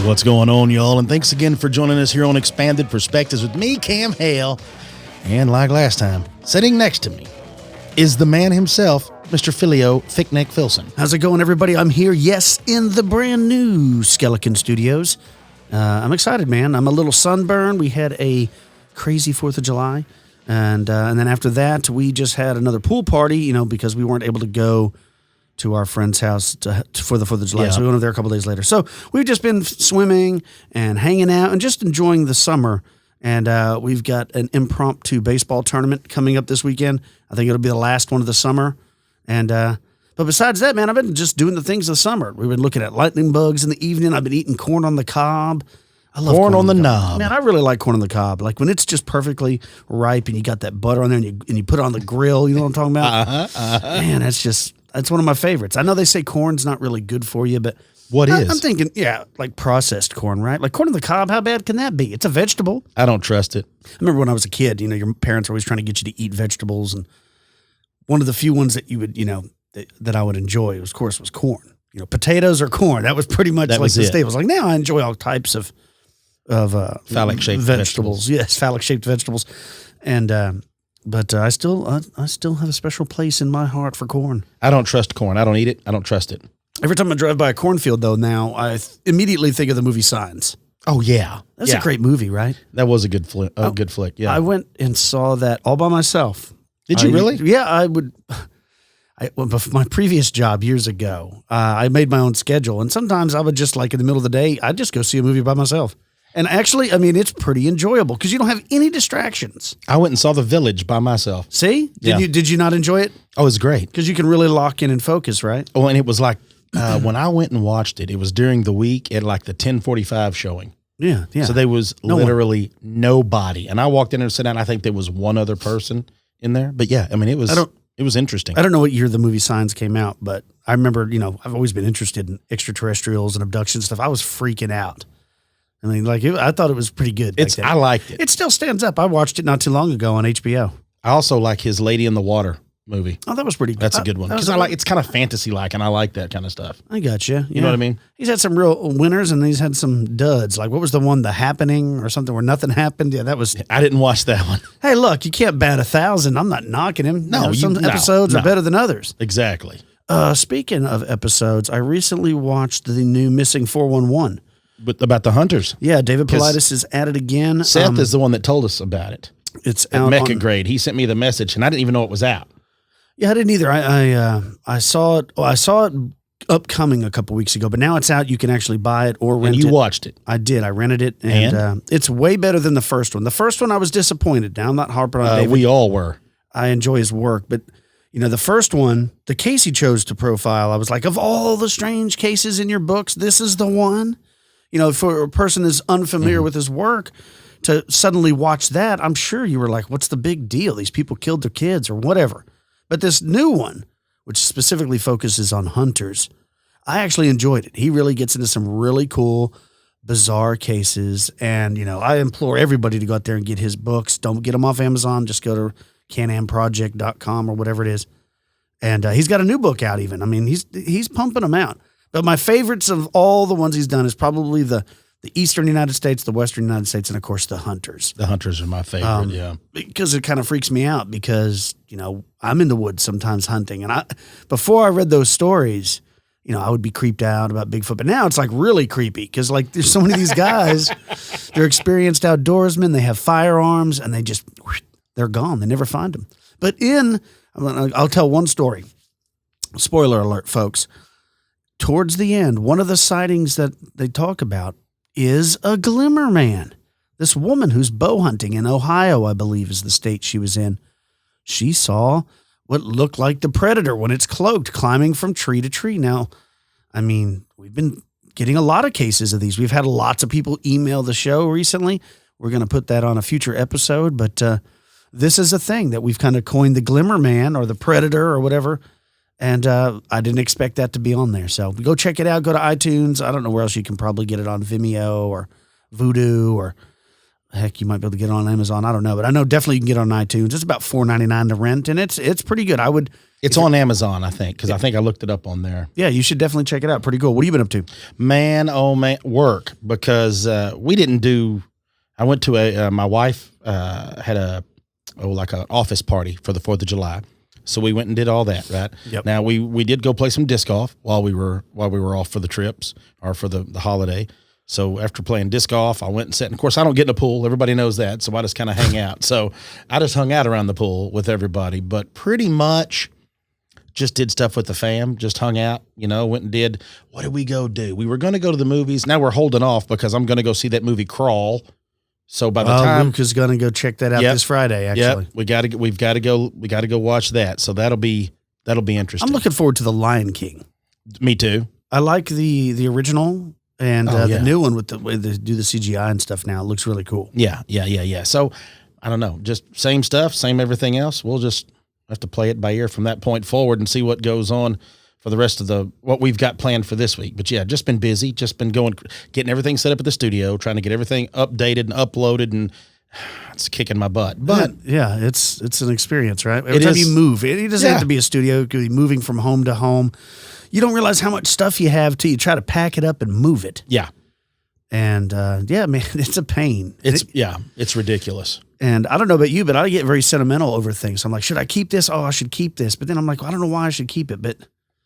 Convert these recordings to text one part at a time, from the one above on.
What's going on, y'all? And thanks again for joining us here on Expanded Perspectives with me, Cam Hale. And like last time, sitting next to me is the man himself, Mr. Filio Thickneck Filson. How's it going, everybody? I'm here, yes, in the brand new Skeleton Studios. I'm excited, man. I'm a little sunburned. We had a crazy 4th of July. And then after that, we just had another pool party, because we weren't able to go to our friend's house for the 4th of July. Yeah. So we went over there a couple days later. So we've just been swimming and hanging out and just enjoying the summer. And we've got an impromptu baseball tournament coming up this weekend. I think it'll be the last one of the summer. And but besides that, man, I've been just doing the things of the summer. We've been looking at lightning bugs in the evening. I've been eating corn on the cob. I love corn on the cob. Man, I really like corn on the cob. Like when it's just perfectly ripe and you got that butter on there and you put it on the grill. You know what I'm talking about? Man, that's one of my favorites. I know they say corn's not really good for you, but what is? I'm thinking, like processed corn, right? Like corn on the cob, how bad can that be? It's a vegetable. I don't trust it. I remember when I was a kid, your parents were always trying to get you to eat vegetables, and one of the few ones that you would, that I would enjoy, of course, was corn. Potatoes or corn. That was pretty much like the staples. Like now I enjoy all types of phallic-shaped vegetables. Yes, phallic-shaped vegetables. And but I still have a special place in my heart for corn. I don't trust corn. I don't eat it. I don't trust it. Every time I drive by a cornfield, though, now I immediately think of the movie Signs. Oh yeah, that's a great movie, right? That was a good flick. Good flick. Yeah, I went and saw that all by myself. Did you really? Yeah, I would. My previous job years ago, I made my own schedule, and sometimes I would just in the middle of the day, I'd just go see a movie by myself. And actually, it's pretty enjoyable because you don't have any distractions. I went and saw The Village by myself. See? Did you not enjoy it? Oh, it was great. Because you can really lock in and focus, right? Oh, and it was like when I went and watched it, it was during the week at the 10:45 showing. Yeah. So there was literally nobody. And I walked in and sat down. I think there was one other person in there. But yeah, it was interesting. I don't know what year the movie Signs came out, but I remember, I've always been interested in extraterrestrials and abduction stuff. I was freaking out. I thought it was pretty good. I liked it. It still stands up. I watched it not too long ago on HBO. I also like his Lady in the Water movie. Oh, that was pretty good. That's a good one. Because it's kind of fantasy-like, and I like that kind of stuff. I got you. You know what I mean? He's had some real winners, and he's had some duds. Like, what was the one, The Happening or something, where nothing happened? Yeah, that was... I didn't watch that one. Hey, look, you can't bat 1,000. I'm not knocking him. No, some episodes are better than others. Exactly. Speaking of episodes, I recently watched the new Missing 411. About the hunters. Yeah, David Paulides is at it again. Seth is the one that told us about it. It's at out Mecha Grade. He sent me the message, and I didn't even know it was out. Yeah, I didn't either. I saw it. I saw it upcoming a couple weeks ago, but now it's out. You can actually buy it or rent it. And you watched it? I did. I rented it, and it's way better than the first one. The first one I was disappointed. Now I'm not harping on David. We all were. I enjoy his work, but the first one, the case he chose to profile, I was like, of all the strange cases in your books, this is the one. For a person that's unfamiliar with his work, to suddenly watch that, I'm sure you were like, what's the big deal? These people killed their kids or whatever. But this new one, which specifically focuses on hunters, I actually enjoyed it. He really gets into some really cool, bizarre cases. And, I implore everybody to go out there and get his books. Don't get them off Amazon. Just go to canamproject.com or whatever it is. And he's got a new book out even. He's pumping them out. But my favorites of all the ones he's done is probably the Eastern United States, the Western United States, and, of course, the hunters. The hunters are my favorite, yeah. Because it kind of freaks me out because, I'm in the woods sometimes hunting. And before I read those stories, I would be creeped out about Bigfoot. But now it's, really creepy because, there's so many of these guys, they're experienced outdoorsmen, they have firearms, and they're gone. They never find them. But I'll tell one story. Spoiler alert, folks. Towards the end, one of the sightings that they talk about is a Glimmer man. This woman who's bow hunting in Ohio, I believe is the state she was in. She saw what looked like the predator when it's cloaked, climbing from tree to tree. Now, we've been getting a lot of cases of these. We've had lots of people email the show recently. We're going to put that on a future episode, but this is a thing that we've kind of coined the Glimmer man or the predator or whatever. And I didn't expect that to be on there. So go check it out. Go to iTunes. I don't know where else you can probably get it on Vimeo or Vudu or Heck, you might be able to get it on Amazon. I don't know, but I know definitely you can get it on iTunes. It's about $4.99 to rent, and it's pretty good. It's on Amazon, I think, because I think I looked it up on there. Yeah, you should definitely check it out. Pretty cool. What have you been up to? Man, oh man, work, because we didn't do. I went to my wife had like an office party for the 4th of July. So we went and did all that, right? Yep. Now we did go play some disc golf while we were off for the trips or for the holiday. So after playing disc golf, I went and sat. And of course, I don't get in the pool. Everybody knows that. So I just kind of hang out. So I just hung out around the pool with everybody, but pretty much just did stuff with the fam, just hung out, went and did. What did we go do? We were going to go to the movies. Now we're holding off because I'm going to go see that movie Crawl. So by the time Luke is going to go check that out this Friday, actually. Yep, we've got to go watch that. So that'll be interesting. I'm looking forward to The Lion King. Me too. I like the original and the new one with the way they do the CGI and stuff now. It looks really cool. Yeah. So I don't know, just same stuff, same everything else. We'll just have to play it by ear from that point forward and see what goes on for the rest of what we've got planned for this week. But yeah, just been busy, just been getting everything set up at the studio, trying to get everything updated and uploaded, and it's kicking my butt. But yeah, it's an experience, right? Every time you move, it doesn't have to be a studio. It could be moving from home to home. You don't realize how much stuff you have till you try to pack it up and move it. Yeah. And man, it's a pain. It's ridiculous. And I don't know about you, but I get very sentimental over things. I'm like, should I keep this? Oh, I should keep this. But then I'm like, well, I don't know why I should keep it. But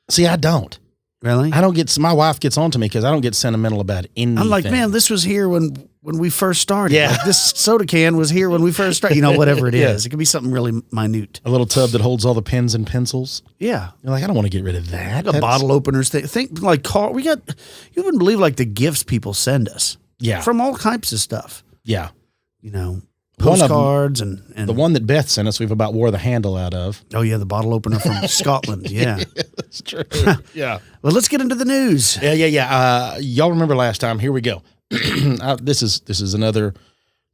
see, I don't. Really? I don't get. My wife gets on to me because I don't get sentimental about anything. I'm like, man, this was here when we first started. Yeah. Like, this soda can was here when we first started. Whatever it is. It could be something really minute. A little tub that holds all the pens and pencils. Yeah. You're like, I don't want to get rid of that. That's bottle openers. Think like car. You wouldn't believe like the gifts people send us. Yeah. From all types of stuff. Yeah. Postcards and the one that Beth sent us, we've about wore the handle out of. Oh yeah, the bottle opener from Scotland. Yeah, that's true. Yeah. Well, let's get into the news. Yeah. Y'all remember last time? Here we go. This is another.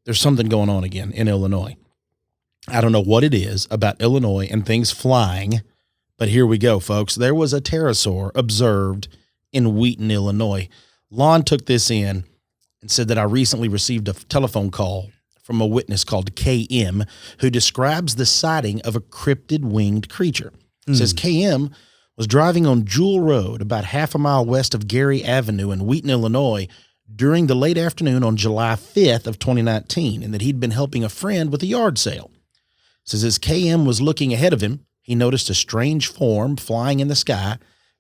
There's something going on again in Illinois. I don't know what it is about Illinois and things flying, but here we go, folks. There was a pterosaur observed in Wheaton, Illinois. Lon took this in and said that I recently received a telephone call from a witness called KM, who describes the sighting of a cryptid winged creature. Says KM was driving on Jewel Road about half a mile west of Gary Avenue in Wheaton, Illinois, during the late afternoon on July 5th of 2019, and that he'd been helping a friend with a yard sale. Says as KM was looking ahead of him, he noticed a strange form flying in the sky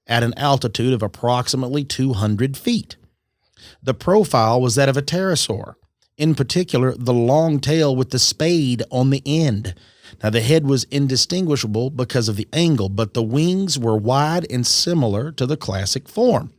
at an altitude of approximately 200 feet. The profile was that of a pterosaur. In particular, the long tail with the spade on the end. Now, the head was indistinguishable because of the angle, but the wings were wide and similar to the classic form.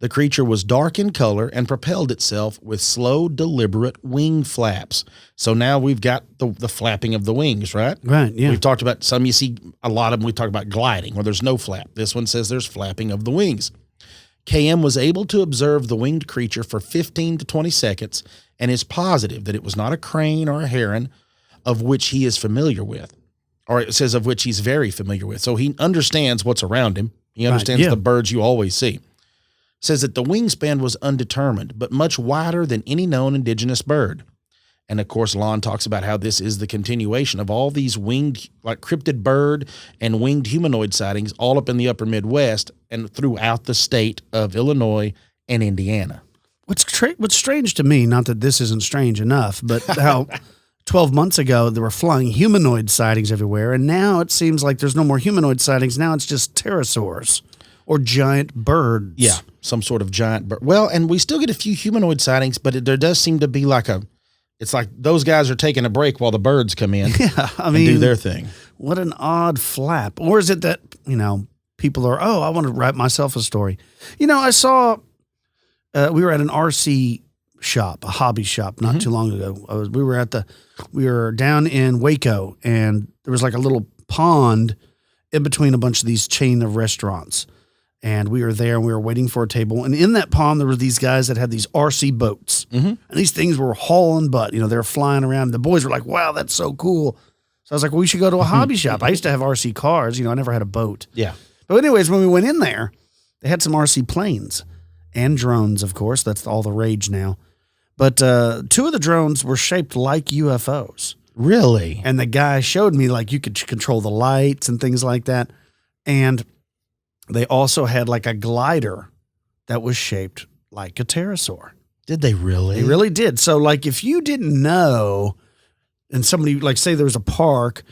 The creature was dark in color and propelled itself with slow, deliberate wing flaps. So now we've got the flapping of the wings, right? Right, yeah. We've talked about some, you see a lot of them, we talk about gliding, where there's no flap. This one says there's flapping of the wings. KM was able to observe the winged creature for 15 to 20 seconds and is positive that it was not a crane or a heron of which he is familiar with, or it says of which he's very familiar with. So he understands what's around him. He understands the birds you always see. Says that the wingspan was undetermined, but much wider than any known indigenous bird. And of course, Lon talks about how this is the continuation of all these winged, like cryptid bird and winged humanoid sightings all up in the upper Midwest and throughout the state of Illinois and Indiana. What's strange to me, not that this isn't strange enough, but how 12 months ago there were flying humanoid sightings everywhere, and now it seems like there's no more humanoid sightings. Now it's just pterosaurs or giant birds. Yeah, some sort of giant bird. Well, and we still get a few humanoid sightings, but there does seem to be it's like those guys are taking a break while the birds come in and do their thing. What an odd flap. Or is it that, people are, I want to write myself a story. I saw, we were at an RC shop, a hobby shop, not too long ago. We were down in Waco, and there was like a little pond in between a bunch of these chain of restaurants. And we were there and we were waiting for a table. And in that pond, there were these guys that had these RC boats. Mm-hmm. And these things were hauling butt. They were flying around. The boys were like, wow, that's so cool. So I was like, well, we should go to a hobby shop. I used to have RC cars. I never had a boat. Yeah. But anyways, when we went in there, they had some RC planes and drones, of course. That's all the rage now. But two of the drones were shaped like UFOs. Really? And the guy showed me like you could control the lights and things like that. And they also had like a glider that was shaped like a pterosaur. Did they really? They really did. So like if you didn't know and somebody like say there was a park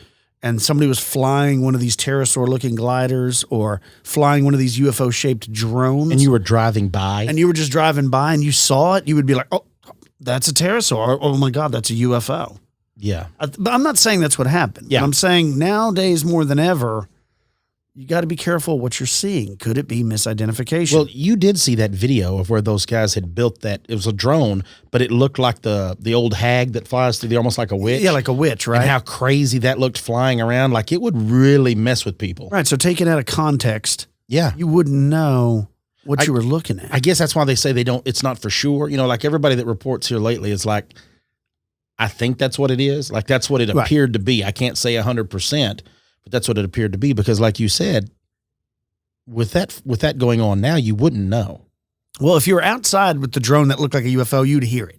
and somebody was flying one of these pterosaur looking gliders or flying one of these UFO shaped drones. And you were driving by. And you were just driving by and you saw it, you would be like, oh, that's a pterosaur. Oh my God, that's a UFO. Yeah. But I'm not saying that's what happened. Yeah. I'm saying nowadays more than ever, you got to be careful what you're seeing. Could it be misidentification? Well, you did see that video of where those guys had built that. It was a drone, but it looked like the old hag that flies through there, almost like a witch. Yeah, like a witch, right? And how crazy that looked flying around. Like it would really mess with people. Right. So taken out of context, Yeah. you wouldn't know what you were looking at. I guess that's why they say it's not for sure. You know, like everybody that reports here lately is like, I think that's what it is. Like that's what it appeared to be. I can't say 100%, but that's what it appeared to be because like you said, with that going on now, you wouldn't know. Well, if you were outside with the drone that looked like a UFO, you'd hear it.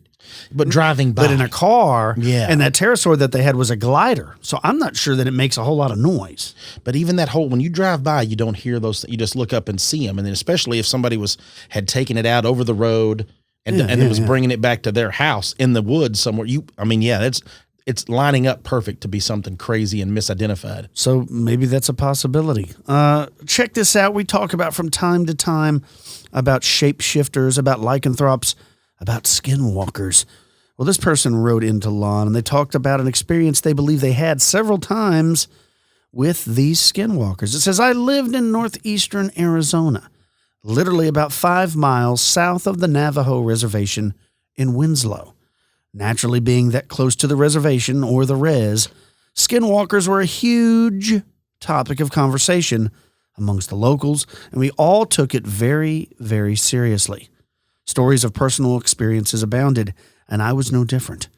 But driving by. But in a car, Yeah. and that pterosaur that they had was a glider. So I'm not sure that it makes a whole lot of noise. But even that when you drive by, you don't hear those. You just look up and see them. And then especially if somebody had taken it out over the road and then was bringing it back to their house in the woods somewhere. It's lining up perfect to be something crazy and misidentified. So maybe that's a possibility. Check this out. We talk about from time to time about shapeshifters, about lycanthropes, about skinwalkers. Well, this person wrote into Lon and they talked about an experience they believe they had several times with these skinwalkers. It says, I lived in northeastern Arizona, literally about 5 miles south of the Navajo Reservation in Winslow. Naturally, being that close to the reservation, or the res, skinwalkers were a huge topic of conversation amongst the locals, and we all took it very, very seriously. Stories of personal experiences abounded, and I was no different.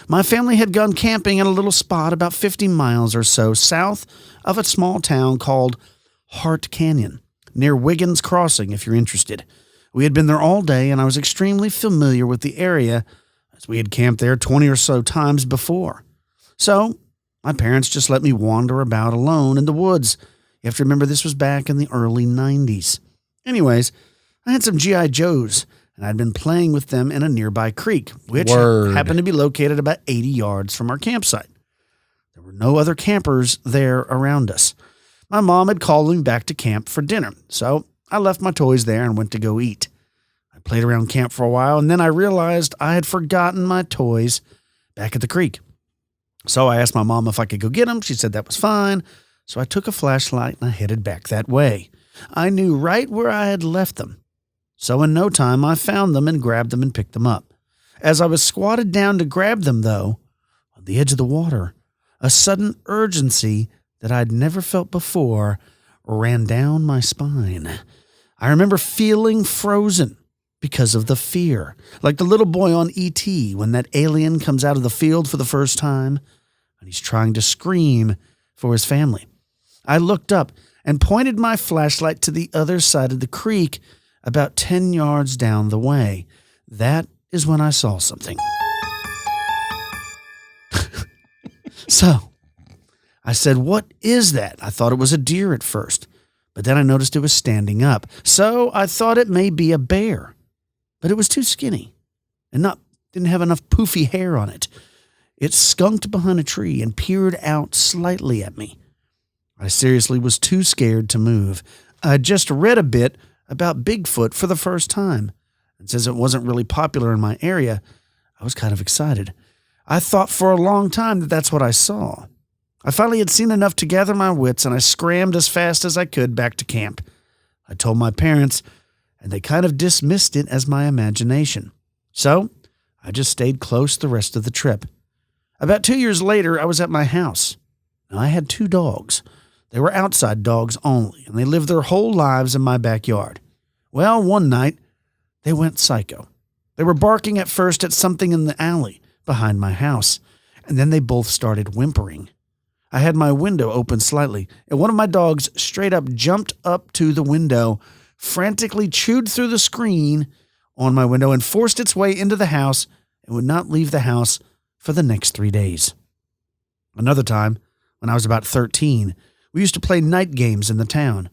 My family had gone camping in a little spot about 50 miles or so south of a small town called Hart Canyon, near Wiggins Crossing, if you're interested. We had been there all day, and I was extremely familiar with the area as we had camped there 20 or so times before. So my parents just let me wander about alone in the woods. You have to remember this was back in the early 90s. Anyways, I had some G.I. Joes, and I'd been playing with them in a nearby creek, which happened to be located about 80 yards from our campsite. There were no other campers there around us. My mom had called me back to camp for dinner, so I left my toys there and went to go eat. I played around camp for a while, and then I realized I had forgotten my toys back at the creek. So I asked my mom if I could go get them. She said that was fine. So I took a flashlight and I headed back that way. I knew right where I had left them. So in no time, I found them and grabbed them and picked them up. As I was squatted down to grab them, though, on the edge of the water, a sudden urgency that I'd never felt before ran down my spine. I remember feeling frozen because of the fear, like the little boy on E.T. when that alien comes out of the field for the first time and he's trying to scream for his family. I looked up and pointed my flashlight to the other side of the creek about 10 yards down the way. That is when I saw something. So I said, "What is that?" I thought it was a deer at first, but then I noticed it was standing up. So I thought it may be a bear, but it was too skinny and didn't have enough poofy hair on it. It skunked behind a tree and peered out slightly at me. I seriously was too scared to move. I just read a bit about Bigfoot for the first time, and since it wasn't really popular in my area, I was kind of excited. I thought for a long time that that's what I saw. I finally had seen enough to gather my wits, and I scrammed as fast as I could back to camp. I told my parents, and they kind of dismissed it as my imagination. So I just stayed close the rest of the trip. About 2 years later, I was at my house. Now, I had 2 dogs. They were outside dogs only, and they lived their whole lives in my backyard. Well, one night, they went psycho. They were barking at first at something in the alley behind my house, and then they both started whimpering. I had my window open slightly, and one of my dogs straight up jumped up to the window, frantically chewed through the screen on my window, and forced its way into the house and would not leave the house for the next 3 days. Another time, when I was about 13, we used to play night games in the town,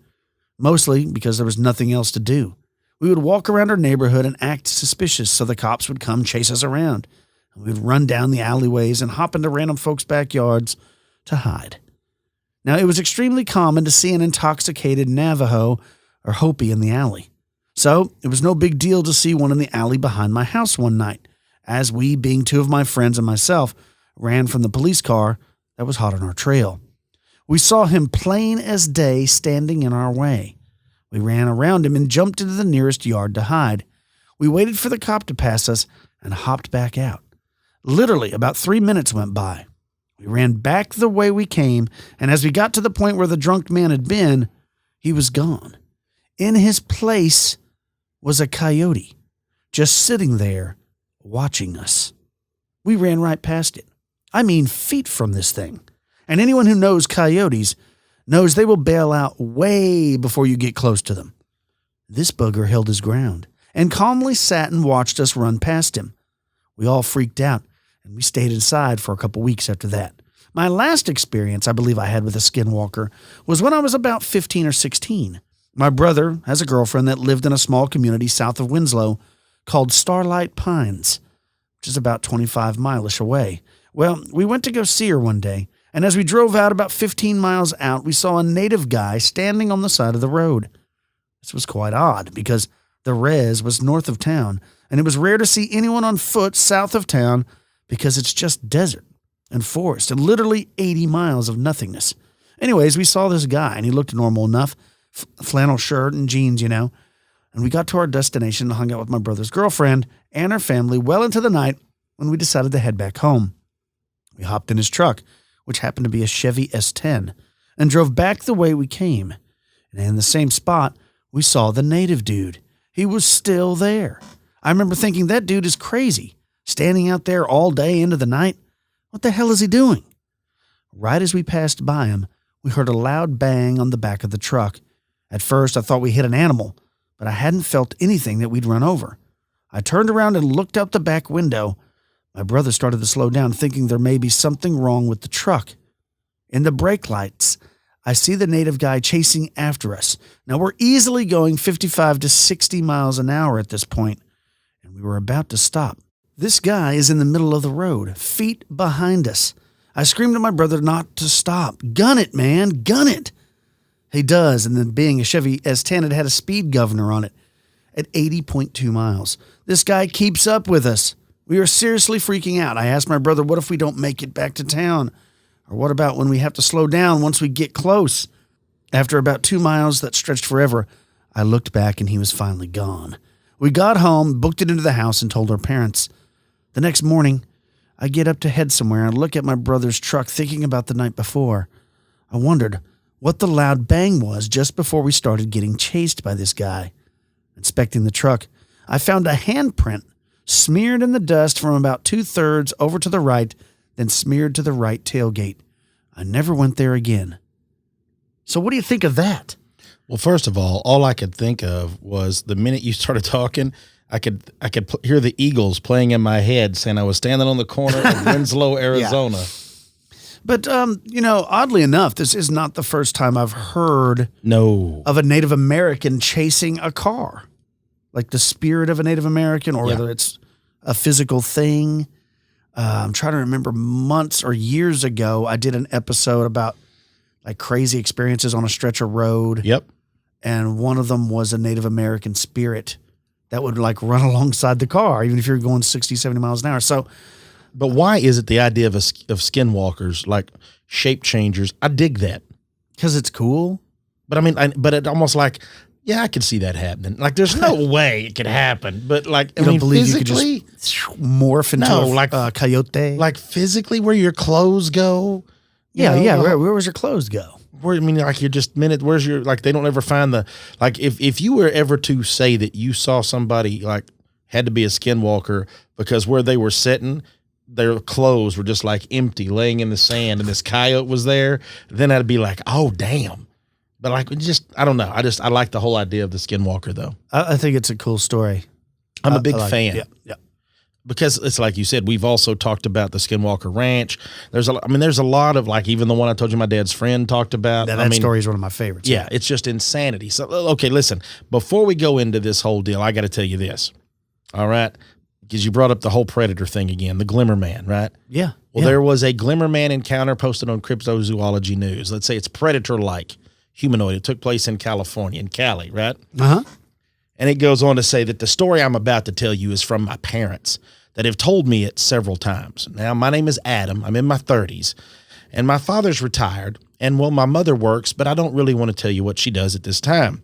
mostly because there was nothing else to do. We would walk around our neighborhood and act suspicious so the cops would come chase us around. And we would run down the alleyways and hop into random folks' backyards to hide. Now, it was extremely common to see an intoxicated Navajo or Hopi in the alley. So it was no big deal to see one in the alley behind my house one night, as we, being two of my friends and myself, ran from the police car that was hot on our trail. We saw him plain as day standing in our way. We ran around him and jumped into the nearest yard to hide. We waited for the cop to pass us and hopped back out. Literally, about 3 minutes went by. We ran back the way we came, and as we got to the point where the drunk man had been, he was gone. In his place was a coyote, just sitting there, watching us. We ran right past it. I mean, feet from this thing. And anyone who knows coyotes knows they will bail out way before you get close to them. This bugger held his ground and calmly sat and watched us run past him. We all freaked out, and we stayed inside for a couple weeks after that. My last experience I believe I had with a skinwalker was when I was about 15 or 16. My brother has a girlfriend that lived in a small community south of Winslow called Starlight Pines, which is about 25 miles away. Well, we went to go see her one day, and as we drove out about 15 miles out, we saw a native guy standing on the side of the road. This was quite odd because the res was north of town, and it was rare to see anyone on foot south of town because it's just desert and forest and literally 80 miles of nothingness. Anyways, we saw this guy, and he looked normal enough, flannel shirt and jeans, and we got to our destination and hung out with my brother's girlfriend and her family well into the night when we decided to head back home. We hopped in his truck, which happened to be a Chevy S10, and drove back the way we came. And in the same spot, we saw the native dude. He was still there. I remember thinking, that dude is crazy, standing out there all day into the night. What the hell is he doing? Right as we passed by him, we heard a loud bang on the back of the truck. At first, I thought we hit an animal, but I hadn't felt anything that we'd run over. I turned around and looked out the back window. My brother started to slow down, thinking there may be something wrong with the truck. In the brake lights, I see the native guy chasing after us. Now, we're easily going 55 to 60 miles an hour at this point, and we were about to stop. This guy is in the middle of the road, feet behind us. I screamed to my brother not to stop. Gun it, man, gun it. He does, and then being a Chevy S10, it had a speed governor on it at 80.2 miles. This guy keeps up with us. We are seriously freaking out. I asked my brother, what if we don't make it back to town? Or what about when we have to slow down once we get close? After about 2 miles that stretched forever, I looked back and he was finally gone. We got home, booked it into the house, and told our parents. The next morning, I get up to head somewhere and look at my brother's truck thinking about the night before. I wondered what the loud bang was just before we started getting chased by this guy. Inspecting the truck, I found a handprint smeared in the dust from about 2/3 over to the right, then smeared to the right tailgate. I never went there again. So what do you think of that? Well, first of all I could think of was the minute you started talking, I could hear the Eagles playing in my head saying I was standing on the corner of Winslow, Arizona. Yeah. But, oddly enough, this is not the first time I've heard of a Native American chasing a car. Like the spirit of a Native American, or whether it's a physical thing. I'm trying to remember months or years ago, I did an episode about like crazy experiences on a stretch of road. Yep. And one of them was a Native American spirit that would like run alongside the car, even if you're going 60, 70 miles an hour. So, but why is it the idea of skinwalkers, like shape changers? I dig that. Because it's cool. But I mean, but it almost like, yeah, I could see that happening. Like, there's no way it could happen. But like, I don't believe physically, you could just morph into a coyote. Like physically, where your clothes go. Where was your clothes go? Where, I mean, like you're just where's your, like they don't ever find the, like if you were ever to say that you saw somebody like had to be a skinwalker because where they were sitting, their clothes were just like empty, laying in the sand, and this coyote was there, then I'd be like, oh damn. But like, I don't know. I like the whole idea of the skinwalker though. I think it's a cool story. I'm a big fan. Yeah. because it's like you said, we've also talked about the Skinwalker Ranch. There's a lot of, like, even the one I told you my dad's friend talked about. That story is one of my favorites. Yeah, it's just insanity. So, okay, listen, before we go into this whole deal, I got to tell you this. All right. Because you brought up the whole predator thing again, the Glimmer man, right? Yeah. Well, there was a Glimmer man encounter posted on Cryptozoology News. Let's say it's predator-like humanoid. It took place in California, in Cali, right? Uh-huh. And it goes on to say that the story I'm about to tell you is from my parents that have told me it several times. Now, my name is Adam. I'm in my 30s, and my father's retired, and, well, my mother works, but I don't really want to tell you what she does at this time.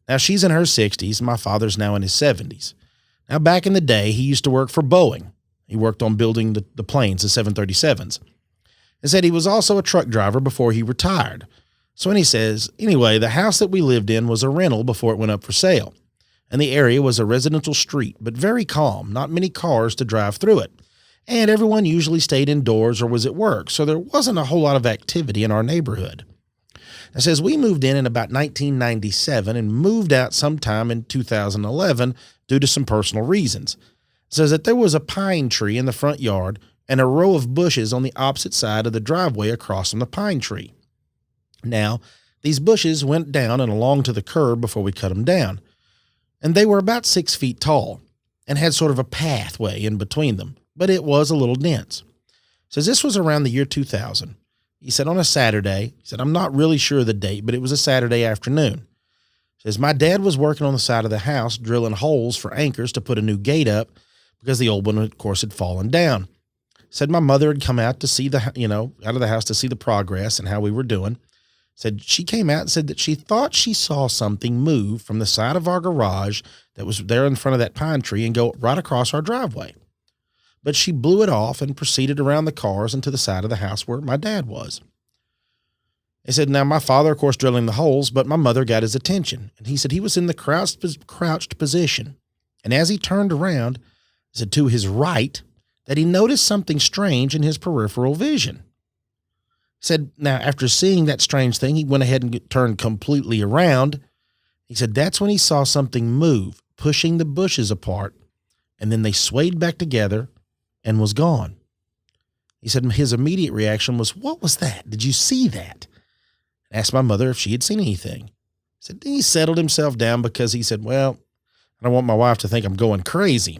Now, she's in her 60s. My father's now in his 70s. Now, back in the day, he used to work for Boeing. He worked on building the planes, the 737s. He said he was also a truck driver before he retired. So, and he says, anyway, the house that we lived in was a rental before it went up for sale. And the area was a residential street, but very calm, not many cars to drive through it. And everyone usually stayed indoors or was at work, so there wasn't a whole lot of activity in our neighborhood. It says we moved in about 1997 and moved out sometime in 2011 due to some personal reasons. It says that there was a pine tree in the front yard and a row of bushes on the opposite side of the driveway across from the pine tree. Now, these bushes went down and along to the curb before we cut them down. And they were about 6 feet tall and had sort of a pathway in between them, but it was a little dense. Says this was around the year 2000. He said on a Saturday, he said, I'm not really sure of the date, but it was a Saturday afternoon. Says my dad was working on the side of the house, drilling holes for anchors to put a new gate up because the old one, of course, had fallen down. Said my mother had come out to see out of the house to see the progress and how we were doing. Said she came out and said that she thought she saw something move from the side of our garage that was there in front of that pine tree and go right across our driveway. But she blew it off and proceeded around the cars and to the side of the house where my dad was. He said, now my father, of course, drilling the holes, but my mother got his attention. And he said he was in the crouched position. And as he turned around, he said to his right, that he noticed something strange in his peripheral vision. Said, now, after seeing that strange thing, he went ahead and turned completely around. He said that's when he saw something move, pushing the bushes apart, and then they swayed back together and was gone. He said his immediate reaction was, what was that? Did you see that? Asked my mother if she had seen anything. Said he settled himself down because he said, well, I don't want my wife to think I'm going crazy.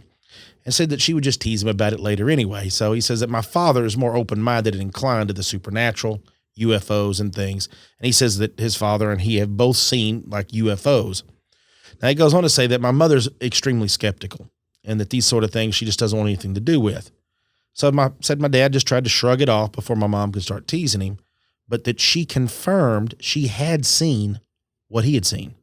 And said that she would just tease him about it later anyway. So he says that my father is more open-minded and inclined to the supernatural, UFOs and things. And he says that his father and he have both seen like UFOs. Now he goes on to say that my mother's extremely skeptical and that these sort of things she just doesn't want anything to do with. So my dad just tried to shrug it off before my mom could start teasing him, but that she confirmed she had seen what he had seen.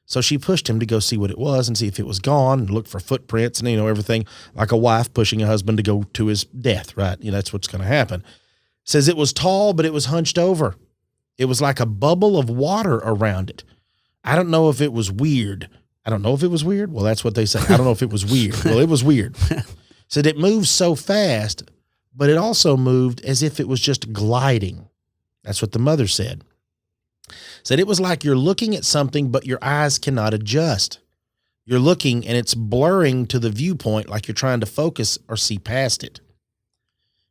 So she pushed him to go see what it was and see if it was gone and look for footprints and, everything like a wife pushing a husband to go to his death, right? That's what's going to happen. Says it was tall, but it was hunched over. It was like a bubble of water around it. I don't know if it was weird. Well, that's what they say. I don't know if it was weird. Well, it was weird. Said it moved so fast, but it also moved as if it was just gliding. That's what the mother said. Said it was like you're looking at something, but your eyes cannot adjust. You're looking and it's blurring to the viewpoint like you're trying to focus or see past it.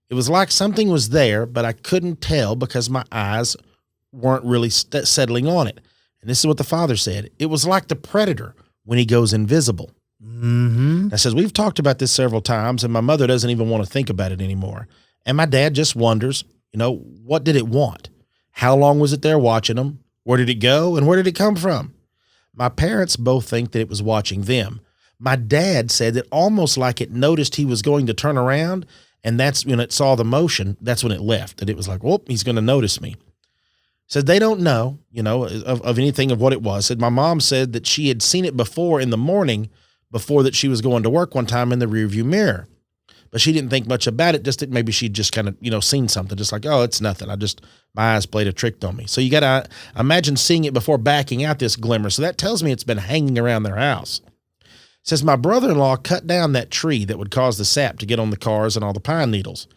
It was like something was there, but I couldn't tell because my eyes weren't really settling on it. And this is what the father said. It was like the predator when he goes invisible. Mm-hmm. I says, we've talked about this several times, and my mother doesn't even want to think about it anymore. And my dad just wonders, what did it want? How long was it there watching them? Where did it go? And where did it come from? My parents both think that it was watching them. My dad said that almost like it noticed he was going to turn around, and that's when it saw the motion, that's when it left. That it was like, whoop, he's going to notice me. Said they don't know, of anything of what it was. Said my mom said that she had seen it before in the morning, before that she was going to work one time in the rearview mirror. But she didn't think much about it, just that maybe she'd just kind of, seen something, just like, oh, it's nothing. My eyes played a trick on me. So you got to imagine seeing it before backing out this glimmer. So that tells me it's been hanging around their house. Says my brother-in-law cut down that tree that would cause the sap to get on the cars and all the pine needles.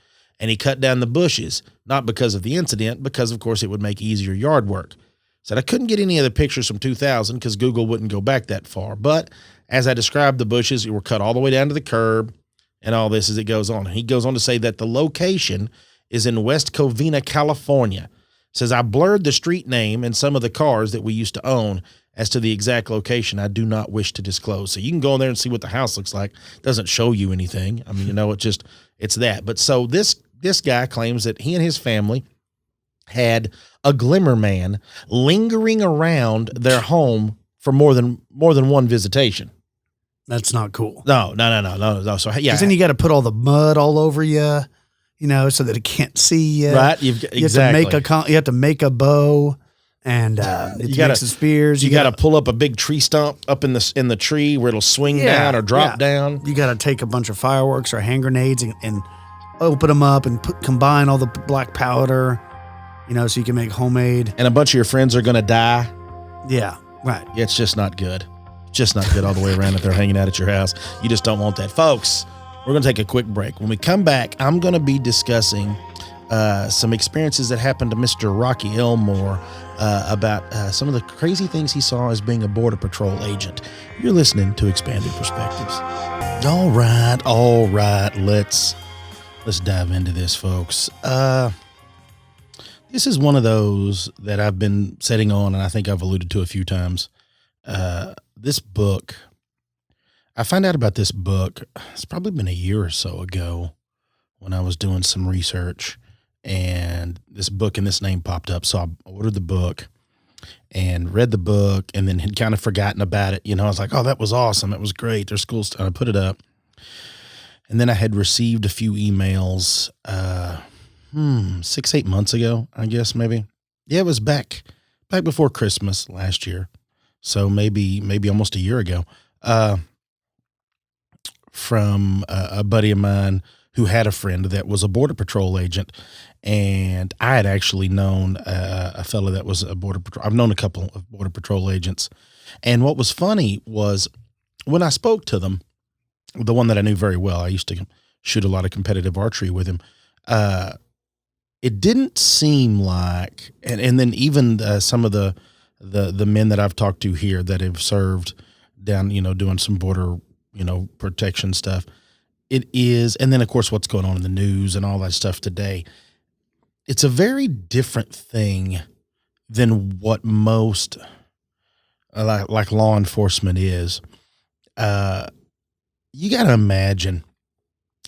And he cut down the bushes, not because of the incident, because, of course, it would make easier yard work. Said I couldn't get any of the pictures from 2000 because Google wouldn't go back that far. But as I described, the bushes were cut all the way down to the curb. and all this as it goes on. He goes on to say that the location is in West Covina, California. Says, I blurred the street name and some of the cars that we used to own. As to the exact location, I do not wish to disclose. So you can go in there and see what the house looks like. It doesn't show you anything. I mean, it's that. But so this guy claims that he and his family had a Glimmer man lingering around their home for more than one visitation. That's not cool. No. So yeah, because then you got to put all the mud all over you, so that it can't see you. Right. You have to make a bow, and you got some spears. You got to pull up a big tree stump up in the tree where it'll swing down or drop down. You got to take a bunch of fireworks or hand grenades and open them up and combine all the black powder, so you can make homemade. And a bunch of your friends are going to die. Yeah. Right. Yeah, it's just not good. Just not good all the way around if they're hanging out at your house. You just don't want that. Folks, we're going to take a quick break. When we come back, I'm going to be discussing some experiences that happened to Mr. Rocky Elmore about some of the crazy things he saw as being a Border Patrol agent. You're listening to Expanded Perspectives. All right. Let's dive into this, folks. This is one of those that I've been setting on, and I think I've alluded to a few times. This book, I found out about this book, it's probably been a year or so ago when I was doing some research, and this book and this name popped up. So I ordered the book and read the book and then had kind of forgotten about it. I was like, oh, that was awesome. That was great. There's cool stuff. I put it up. And then I had received a few emails, 6-8 months ago, I guess, maybe. Yeah, it was back before Christmas last year. So maybe almost a year ago, from a buddy of mine who had a friend that was a Border Patrol agent. And I had actually known a fellow that was a Border Patrol. I've known a couple of Border Patrol agents. And what was funny was when I spoke to them, the one that I knew very well, I used to shoot a lot of competitive archery with him. It didn't seem like, and then even some of the men that I've talked to here that have served down, doing some border, protection stuff, it is, and then of course what's going on in the news and all that stuff today, it's a very different thing than what most like law enforcement is. You got to imagine,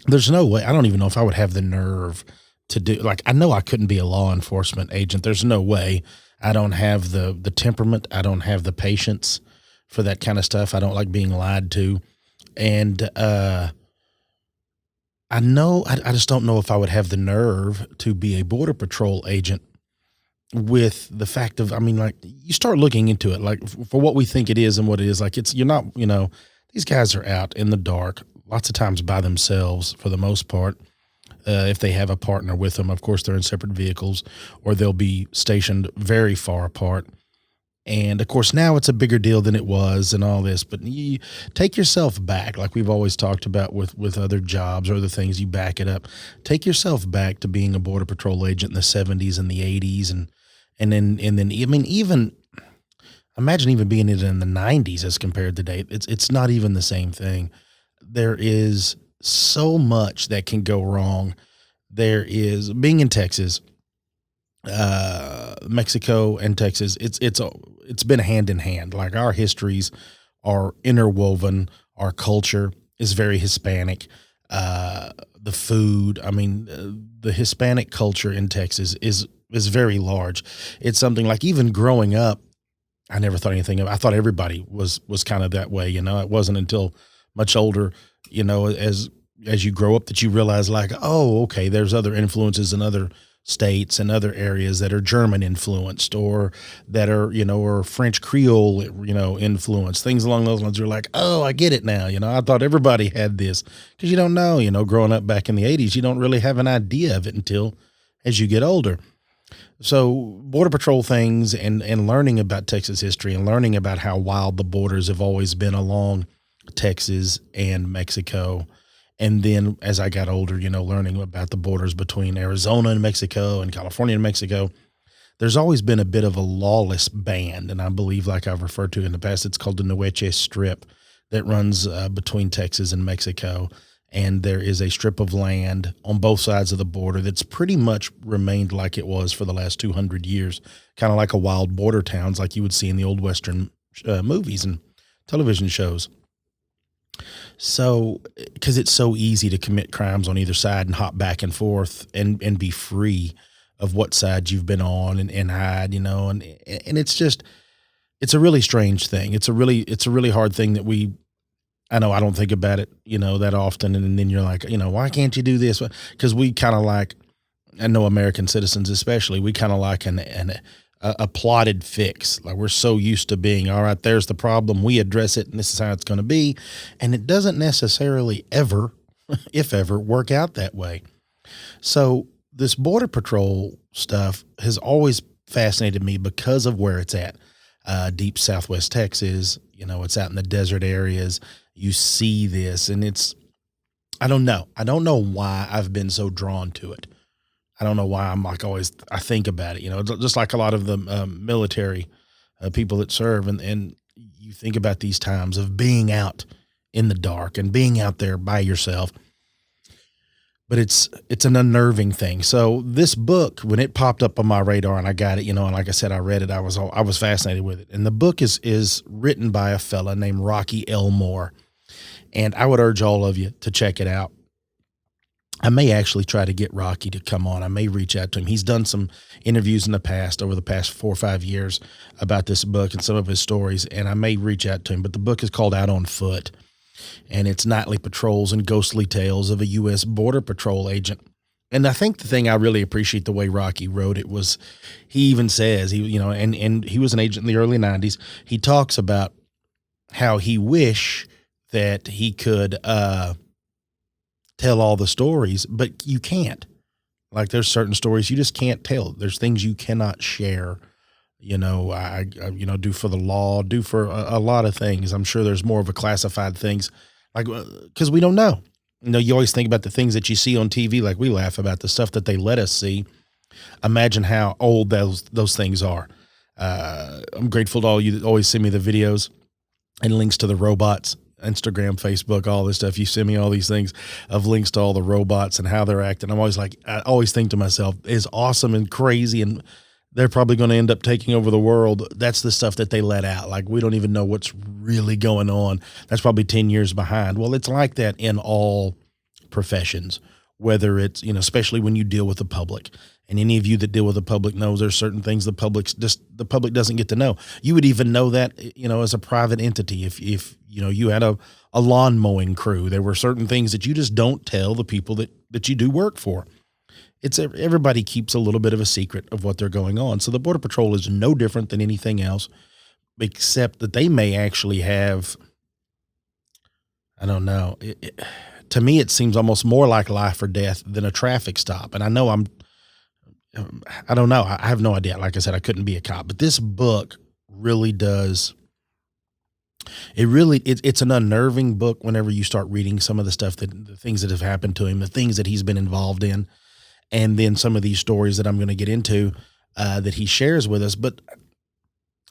there's no way, I don't even know if I would have the nerve to do, I know I couldn't be a law enforcement agent. There's no way. I don't have the temperament. I don't have the patience for that kind of stuff. I don't like being lied to. And I just don't know if I would have the nerve to be a Border Patrol agent with the fact of, you start looking into it, for what we think it is and what it is. You're not, these guys are out in the dark lots of times by themselves for the most part. If they have a partner with them, of course, they're in separate vehicles, or they'll be stationed very far apart. And of course, now it's a bigger deal than it was and all this, but you take yourself back, like we've always talked about with other jobs or other things, you back it up. Take yourself back to being a Border Patrol agent in the 70s and the 80s. And then even imagine even being it in the 90s as compared to today. It's not even the same thing. There is so much that can go wrong. There is, being in Texas, Mexico and Texas, it's been hand in hand. Like, our histories are interwoven. Our culture is very Hispanic. The food, the Hispanic culture in Texas is very large. It's something like, even growing up, I never thought anything of, I thought everybody was kind of that way. It wasn't until much older, as you grow up that you realize, oh, okay, there's other influences in other states and other areas that are German influenced, or that are, or French Creole, influenced, things along those lines. You're like, oh, I get it now. I thought everybody had this, because you don't know, growing up back in the 80s, you don't really have an idea of it until as you get older. So Border Patrol things and learning about Texas history and learning about how wild the borders have always been along Texas and Mexico. And then as I got older, learning about the borders between Arizona and Mexico and California and Mexico, there's always been a bit of a lawless band. And I believe, like I've referred to in the past, it's called the Noeche Strip, that runs between Texas and Mexico. and there is a strip of land on both sides of the border that's pretty much remained like it was for the last 200 years, kind of like a wild border towns like you would see in the old Western movies and television shows. So, because it's so easy to commit crimes on either side and hop back and forth and be free of what side you've been on and hide, and it's just, it's a really strange thing. It's a really hard thing that I know I don't think about it, that often. And then you're like, why can't you do this? Because we kind of like, I know American citizens especially, we kind of like a plotted fix. Like we're so used to being, all right, there's the problem, we address it, and this is how it's going to be. And it doesn't necessarily ever, if ever, work out that way. So this Border Patrol stuff has always fascinated me because of where it's at. Deep Southwest Texas, it's out in the desert areas. You see this, and I don't know. I don't know why I've been so drawn to it. I don't know why I'm like always, I think about it, just like a lot of the military people that serve. And you think about these times of being out in the dark and being out there by yourself. But it's an unnerving thing. So this book, when it popped up on my radar and I got it, and like I said, I read it, I was fascinated with it. And the book is written by a fella named Rocky Elmore. And I would urge all of you to check it out. I may actually try to get Rocky to come on. I may reach out to him. He's done some interviews in the past, over the past 4 or 5 years, about this book and some of his stories, and I may reach out to him. But the book is called Out on Foot, and it's nightly patrols and ghostly tales of a U.S. Border Patrol agent. And I think the thing I really appreciate the way Rocky wrote it was, he even says, and he was an agent in the early 90s. He talks about how he wish that he could tell all the stories, but you can't. Like there's certain stories you just can't tell. There's things you cannot share. I do for the law, do for a lot of things. I'm sure there's more of a classified things, like because we don't know. You always think about the things that you see on TV. Like we laugh about the stuff that they let us see. Imagine how old those things are. I'm grateful to all you that always send me the videos and links to the robots. Instagram, Facebook, all this stuff. You send me all these things of links to all the robots and how they're acting. I always think to myself, it's awesome and crazy, and they're probably going to end up taking over the world. That's the stuff that they let out. Like we don't even know what's really going on. That's probably 10 years behind. Well, it's like that in all professions, whether it's, especially when you deal with the public. And any of you that deal with the public knows there's certain things the public doesn't get to know. You would even know that, as a private entity. If you had a lawn mowing crew, there were certain things that you just don't tell the people that you do work for. Everybody keeps a little bit of a secret of what they're going on. So the Border Patrol is no different than anything else, except that they may actually have, I don't know. To me, it seems almost more like life or death than a traffic stop. And I know I don't know. I have no idea. Like I said, I couldn't be a cop, but this book really does. It's an unnerving book whenever you start reading some of the stuff the things that have happened to him, the things that he's been involved in, and then some of these stories that I'm going to get into that he shares with us. But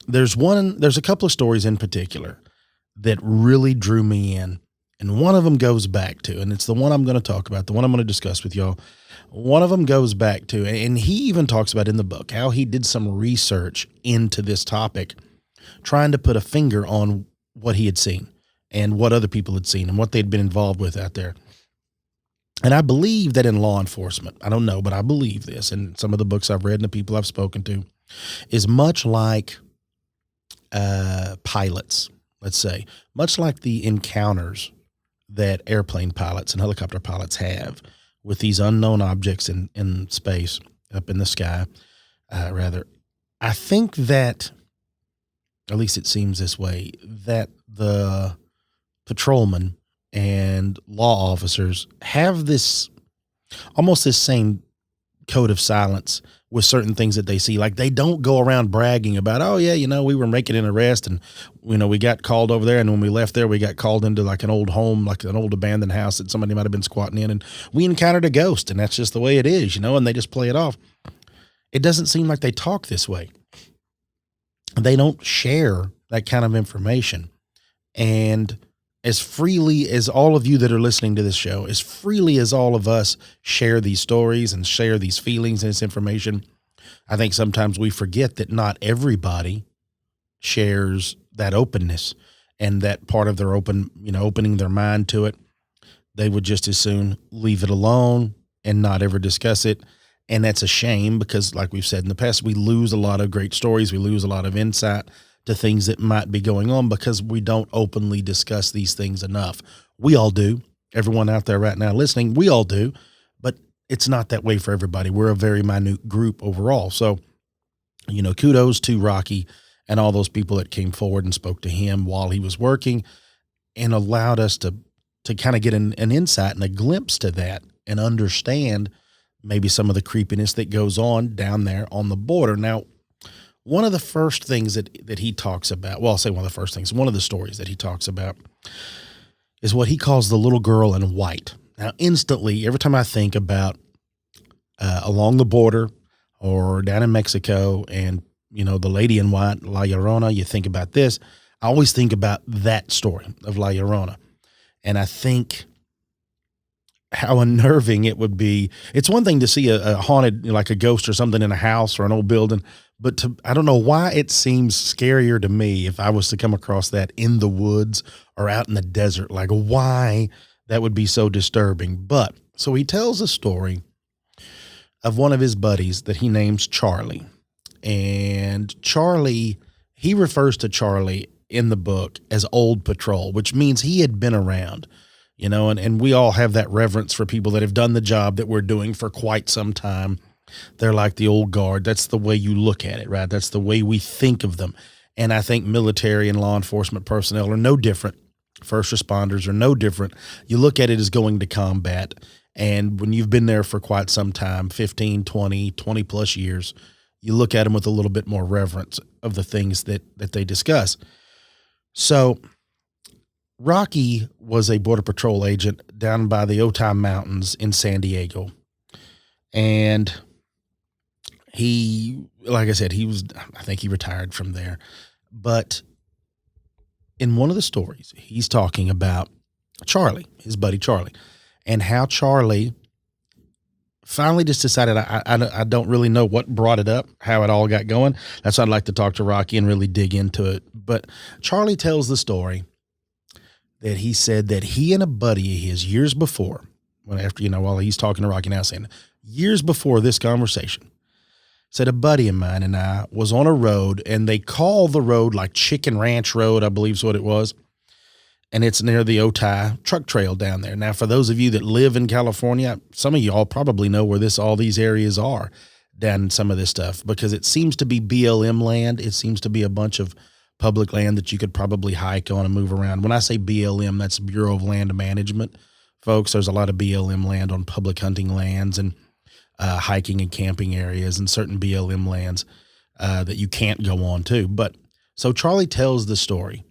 there's a couple of stories in particular that really drew me in. And one of them goes back to, and it's the one I'm going to talk about, the one I'm going to discuss with y'all. One of them goes back to, and he even talks about in the book how he did some research into this topic, trying to put a finger on what he had seen and what other people had seen and what they'd been involved with out there. And I believe that in law enforcement, I don't know, but I believe this, and some of the books I've read and the people I've spoken to, is much like pilots, let's say, much like the encounters that airplane pilots and helicopter pilots have with these unknown objects in space, up in the sky, rather. I think that, at least it seems this way, that the patrolmen and law officers have this, almost this same code of silence with certain things that they see. Like they don't go around bragging about, oh yeah, we were making an arrest and, we got called over there. And when we left there, we got called into like an old home, like an old abandoned house that somebody might've been squatting in. And we encountered a ghost, and that's just the way it is, and they just play it off. It doesn't seem like they talk this way. They don't share that kind of information. And as freely as all of you that are listening to this show, as freely as all of us share these stories and share these feelings and this information, I think sometimes we forget that not everybody shares that openness and that part of their opening their mind to it. They would just as soon leave it alone and not ever discuss it. And that's a shame because, like we've said in the past, we lose a lot of great stories. We lose a lot of insight to things that might be going on because we don't openly discuss these things enough. We all do. Everyone out there right now listening, we all do, but it's not that way for everybody. We're a very minute group overall. So, kudos to Rocky and all those people that came forward and spoke to him while he was working and allowed us to kind of get an insight and a glimpse to that and understand maybe some of the creepiness that goes on down there on the border. Now, one of the first things that he talks about, well, I'll say one of the first things, one of the stories that he talks about is what he calls the little girl in white. Now, instantly, every time I think about along the border or down in Mexico and, the lady in white, La Llorona, you think about this. I always think about that story of La Llorona. And I think how unnerving it would be. It's one thing to see a haunted, like a ghost or something in a house or an old building, but I don't know why it seems scarier to me if I was to come across that in the woods or out in the desert, like why that would be so disturbing. But so he tells a story of one of his buddies that he names Charlie. And Charlie, he refers to Charlie in the book as Old Patrol, which means he had been around. And we all have that reverence for people that have done the job that we're doing for quite some time. They're like the old guard. That's the way you look at it, right? That's the way we think of them. And I think military and law enforcement personnel are no different. First responders are no different. You look at it as going to combat. And when you've been there for quite some time, 15, 20 plus years, you look at them with a little bit more reverence of the things that they discuss. So Rocky was a Border Patrol agent down by the Otay Mountains in San Diego. And he, like I said, I think he retired from there. But in one of the stories, he's talking about Charlie, his buddy Charlie, and how Charlie finally just decided, I don't really know what brought it up, how it all got going. That's why I'd like to talk to Rocky and really dig into it. But Charlie tells the story that he said that he and a buddy of his years before, while he's talking to Rocky now, saying years before this conversation, said a buddy of mine and I was on a road, and they call the road like Chicken Ranch Road, I believe is what it was. And it's near the Otay truck trail down there. Now, for those of you that live in California, some of y'all probably know where all these areas are down in some of this stuff, because it seems to be BLM land. It seems to be a bunch of public land that you could probably hike on and move around. When I say BLM, that's Bureau of Land Management, folks. There's a lot of BLM land on public hunting lands and hiking and camping areas, and certain BLM lands that you can't go on too. But so Charlie tells the story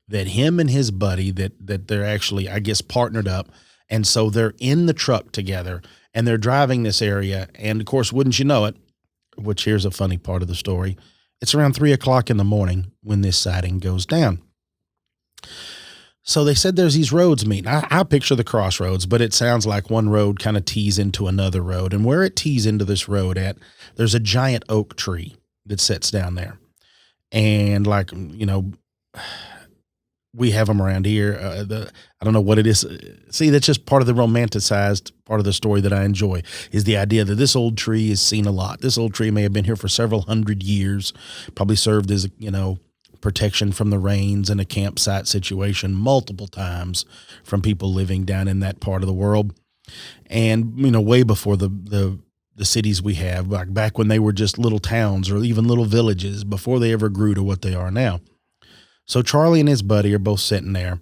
that him and his buddy, that they're actually, I guess, partnered up. And so they're in the truck together and they're driving this area. And of course, wouldn't you know it, which here's a funny part of the story, it's around 3:00 in the morning when this sighting goes down. So they said there's these roads meeting. I picture the crossroads, but it sounds like one road kind of tees into another road. And where it tees into this road there's a giant oak tree that sits down there. And we have them around here. I don't know what it is. See, that's just part of the romanticized part of the story that I enjoy, is the idea that this old tree is seen a lot. This old tree may have been here for several hundred years, probably served as, protection from the rains and a campsite situation multiple times from people living down in that part of the world. And, way before the cities we have, like back when they were just little towns or even little villages, before they ever grew to what they are now. So Charlie and his buddy are both sitting there,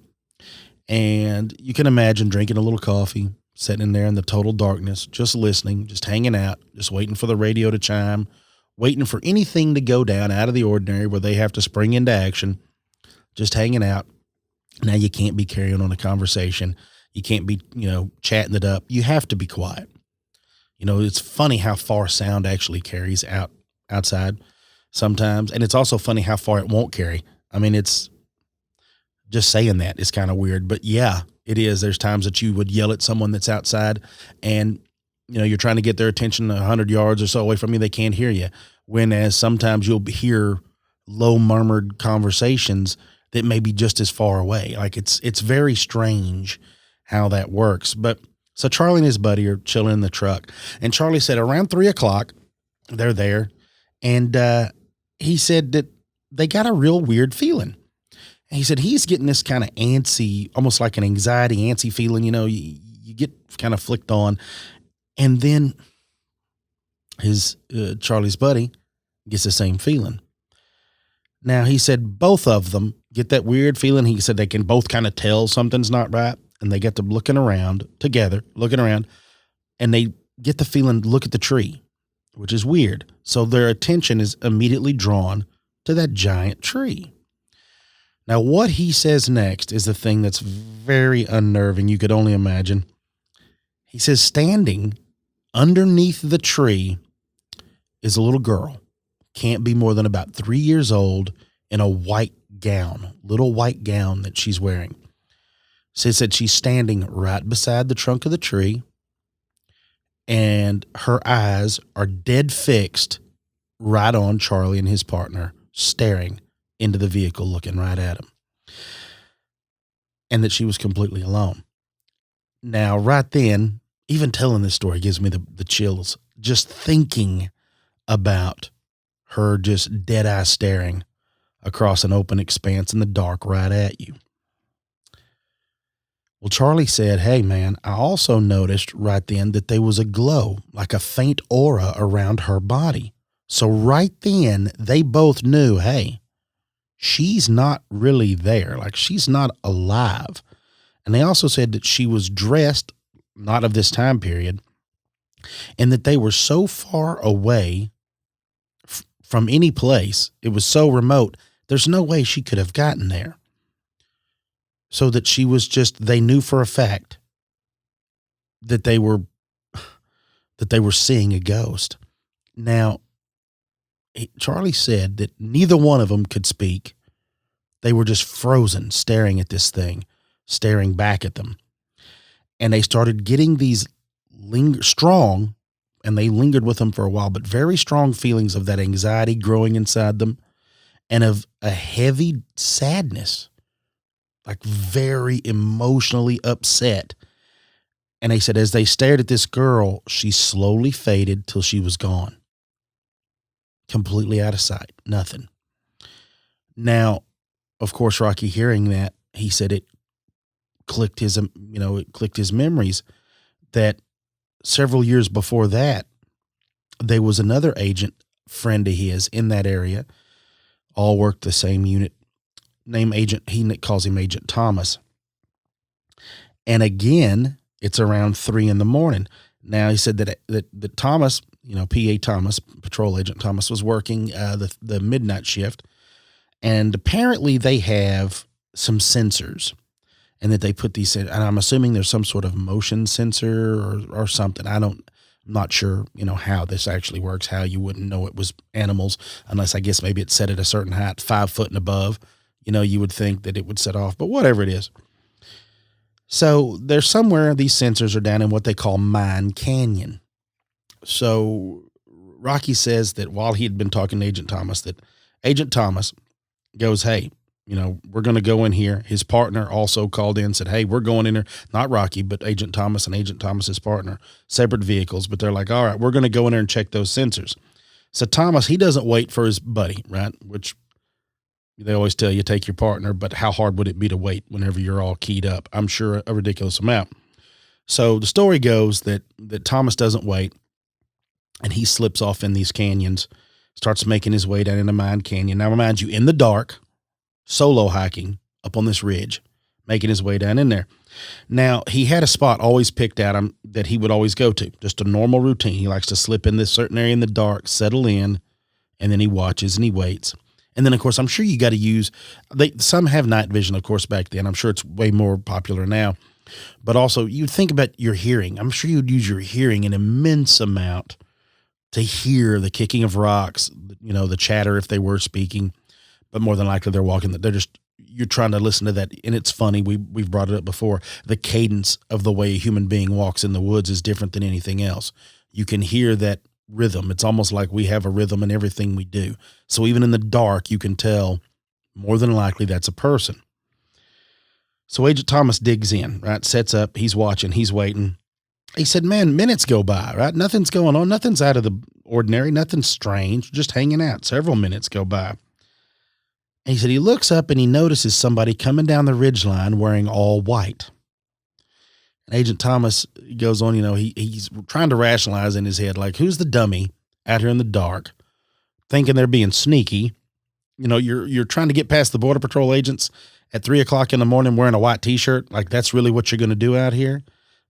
and you can imagine drinking a little coffee, sitting in there in the total darkness, just listening, just hanging out, just waiting for the radio to chime, waiting for anything to go down out of the ordinary where they have to spring into action, just hanging out. Now you can't be carrying on a conversation. You can't be, chatting it up. You have to be quiet. It's funny how far sound actually carries outside sometimes. And it's also funny how far it won't carry. I mean, just saying that is kind of weird, but yeah, it is. There's times that you would yell at someone that's outside and, you're trying to get their attention 100 yards or so away from you. They can't hear you. Whereas sometimes you'll hear low murmured conversations that may be just as far away. Like it's very strange how that works. But so Charlie and his buddy are chilling in the truck, and Charlie said around 3:00, they're there. And, he said that they got a real weird feeling. And he said he's getting this kind of antsy, almost like an anxiety, antsy feeling, you get kind of flicked on. And then his Charlie's buddy gets the same feeling. Now, he said both of them get that weird feeling. He said they can both kind of tell something's not right, and they get to looking around together, and they get the feeling, look at the tree, which is weird. So their attention is immediately drawn to that giant tree. Now, what he says next is the thing that's very unnerving. You could only imagine. He says standing underneath the tree is a little girl. Can't be more than about 3 years old in a white gown, little white gown that she's wearing. So he said she's standing right beside the trunk of the tree, and her eyes are dead fixed right on Charlie and his partner, staring into the vehicle, looking right at him. And that she was completely alone. Now, right then, even telling this story gives me the chills. Just thinking about her just dead eye staring across an open expanse in the dark right at you. Well, Charlie said, hey, man, I also noticed right then that there was a glow, like a faint aura around her body. So right then, they both knew, hey, she's not really there. Like, she's not alive. And they also said that she was dressed, not of this time period, and that they were so far away from any place. It was so remote. There's no way she could have gotten there. So that she was just, they knew for a fact that they were seeing a ghost. Now, Charlie said that neither one of them could speak. They were just frozen, staring at this thing, staring back at them. And they started getting these strong, and they lingered with them for a while, but very strong feelings of that anxiety growing inside them and of a heavy sadness, like very emotionally upset. And they said as they stared at this girl, she slowly faded till she was gone. Completely out of sight, nothing. Now, of course, Rocky, hearing that, he said it clicked his memories that several years before that, there was another agent friend of his in that area, all worked the same unit, named Agent, he calls him Agent Thomas. And again, it's around 3 a.m. Now, he said that Thomas, PA Thomas, Patrol Agent Thomas, was working the midnight shift. And apparently they have some sensors, and that they put these in, and I'm assuming there's some sort of motion sensor or something. I'm not sure, how this actually works, how you wouldn't know it was animals, unless I guess maybe it's set at a certain height, 5 foot and above. You would think that it would set off, but whatever it is. So there's somewhere these sensors are down in what they call Mine Canyon. So Rocky says that while he had been talking to Agent Thomas, that Agent Thomas goes, hey, we're going to go in here. His partner also called in and said, hey, we're going in there. Not Rocky, but Agent Thomas and Agent Thomas's partner, separate vehicles. But they're like, all right, we're going to go in there and check those sensors. So Thomas, he doesn't wait for his buddy, right? Which they always tell you, take your partner, but how hard would it be to wait whenever you're all keyed up? I'm sure a ridiculous amount. So the story goes that Thomas doesn't wait, and he slips off in these canyons, starts making his way down into Mine Canyon. Now, mind you, in the dark, solo hiking up on this ridge, making his way down in there. Now, he had a spot always picked out that he would always go to, just a normal routine. He likes to slip in this certain area in the dark, settle in, and then he watches and he waits. And then, of course, I'm sure you got to use, some have night vision, of course, back then. I'm sure it's way more popular now. But also, you think about your hearing. I'm sure you'd use your hearing an immense amount to hear the kicking of rocks, the chatter if they were speaking. But more than likely, they're walking. They're just you're trying to listen to that, and it's funny. We've brought it up before. The cadence of the way a human being walks in the woods is different than anything else. You can hear that rhythm. It's almost like we have a rhythm in everything we do. So even in the dark, you can tell more than likely that's a person. So Agent Thomas digs in, right? Sets up. He's watching. He's waiting. He said, man, minutes go by, right? Nothing's going on. Nothing's out of the ordinary. Nothing strange. Just hanging out. Several minutes go by. And he said he looks up and he notices somebody coming down the ridgeline wearing all white. And Agent Thomas goes on, he's trying to rationalize in his head, like, who's the dummy out here in the dark thinking they're being sneaky? You're trying to get past the Border Patrol agents at 3:00 in the morning wearing a white T-shirt. Like, that's really what you're going to do out here.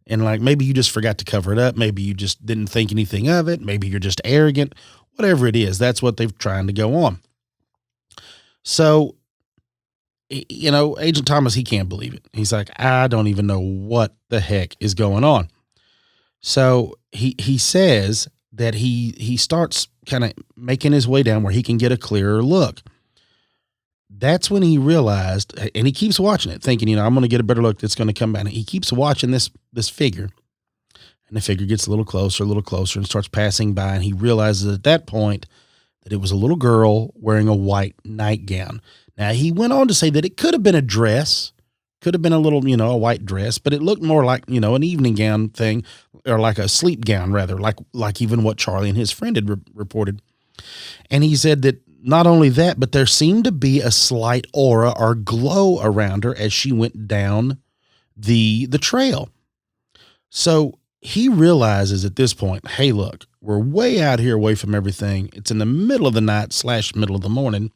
And like, maybe you just forgot to cover it up. Maybe you just didn't think anything of it. Maybe you're just arrogant, whatever it is. That's what they're trying to go on. So, Agent Thomas, he can't believe it. He's like, I don't even know what the heck is going on. So he says that he starts kind of making his way down where he can get a clearer look. That's when he realized, and he keeps watching it thinking, I'm going to get a better look. That's going to come back. And he keeps watching this figure, and the figure gets a little closer and starts passing by. And he realizes at that point that it was a little girl wearing a white nightgown. Now, he went on to say that it could have been a dress, could have been a little, a white dress, but it looked more like, an evening gown thing, or like a sleep gown, rather, like even what Charlie and his friend had reported. And he said that not only that, but there seemed to be a slight aura or glow around her as she went down the trail. So he realizes at this point, hey, look, we're way out here away from everything. It's in the middle of the night / middle of the morning.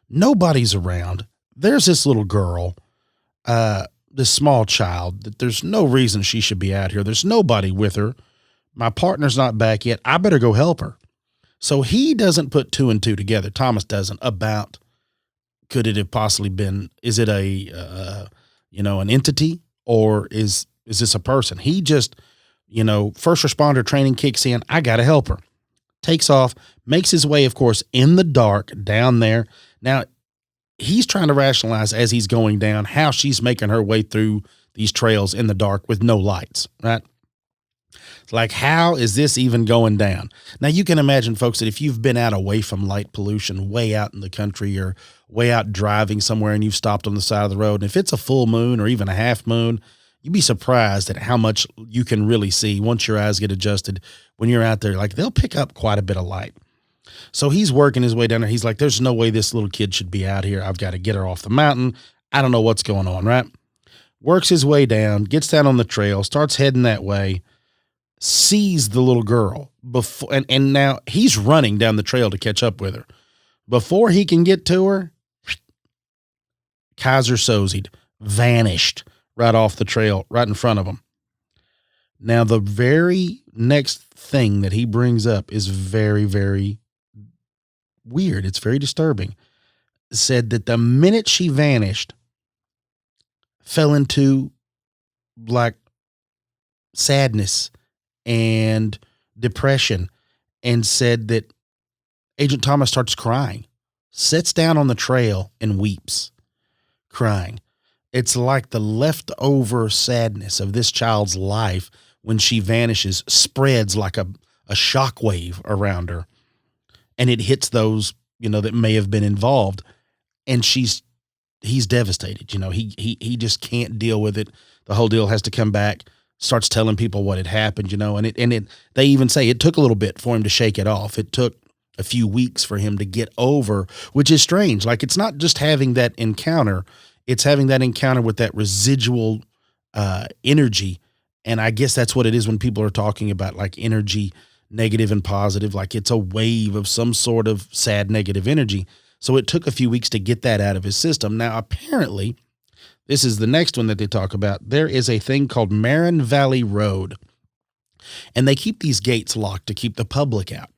Nobody's around. There's this little girl, this small child, that there's no reason she should be out here. There's nobody with her. My partner's not back yet. I better go help her. So he doesn't put 2 and 2 together. Thomas doesn't, about could it have possibly been, is it an entity, or is this a person? He just, first responder training kicks in. I got to help her. Takes off, makes his way, of course, in the dark down there. Now, he's trying to rationalize as he's going down how she's making her way through these trails in the dark with no lights, right? Like, how is this even going down? Now, you can imagine, folks, that if you've been out away from light pollution, way out in the country, or way out driving somewhere, and you've stopped on the side of the road, and if it's a full moon or even a half moon, you'd be surprised at how much you can really see once your eyes get adjusted when you're out there. Like, they'll pick up quite a bit of light. So he's working his way down there. He's like, there's no way this little kid should be out here. I've got to get her off the mountain. I don't know what's going on, right? Works his way down, gets down on the trail, starts heading that way, sees the little girl before, and now he's running down the trail to catch up with her. Before he can get to her, Kaiser Soze'd vanished right off the trail, right in front of him. Now, the very next thing that he brings up is very, very weird. It's very disturbing. Said that the minute she vanished, fell into like sadness and depression, and said that Agent Thomas starts crying, sits down on the trail and weeps, crying. It's like the leftover sadness of this child's life when she vanishes spreads like a shockwave around her, and it hits those, that may have been involved. And he's devastated. He just can't deal with it. The whole deal has to come back, starts telling people what had happened, and they even say it took a little bit for him to shake it off. It took a few weeks for him to get over, which is strange. Like, it's not just having that encounter, it's having that encounter with that residual energy. And I guess that's what it is when people are talking about like energy, negative and positive, like it's a wave of some sort of sad, negative energy. So it took a few weeks to get that out of his system. Now, apparently, this is the next one that they talk about. There is a thing called Marin Valley Road, and they keep these gates locked to keep the public out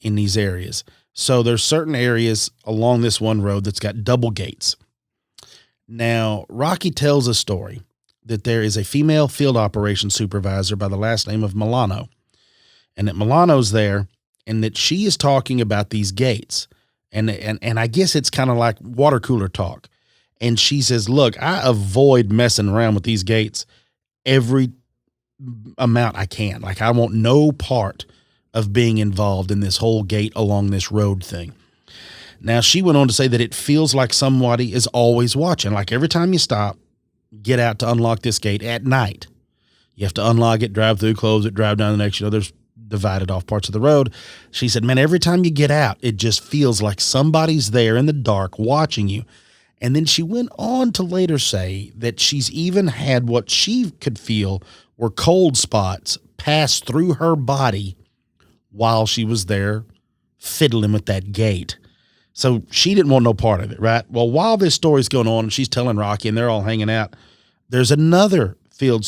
in these areas. So there's certain areas along this one road that's got double gates. Now, Rocky tells a story that there is a female field operations supervisor by the last name of Milano, and that Milano's there, and that she is talking about these gates. And I guess it's kind of like water cooler talk. And she says, look, I avoid messing around with these gates every amount I can. Like, I want no part of being involved in this whole gate along this road thing. Now, she went on to say that it feels like somebody is always watching. Like, every time you stop, get out to unlock this gate at night. You have to unlock it, drive through, close it, drive down the next, there's divided off parts of the road. She said, man, every time you get out, it just feels like somebody's there in the dark watching you. And then she went on to later say that she's even had what she could feel were cold spots pass through her body while she was there fiddling with that gate. So she didn't want no part of it, right? Well, while this story's going on and she's telling Rocky and they're all hanging out, there's another field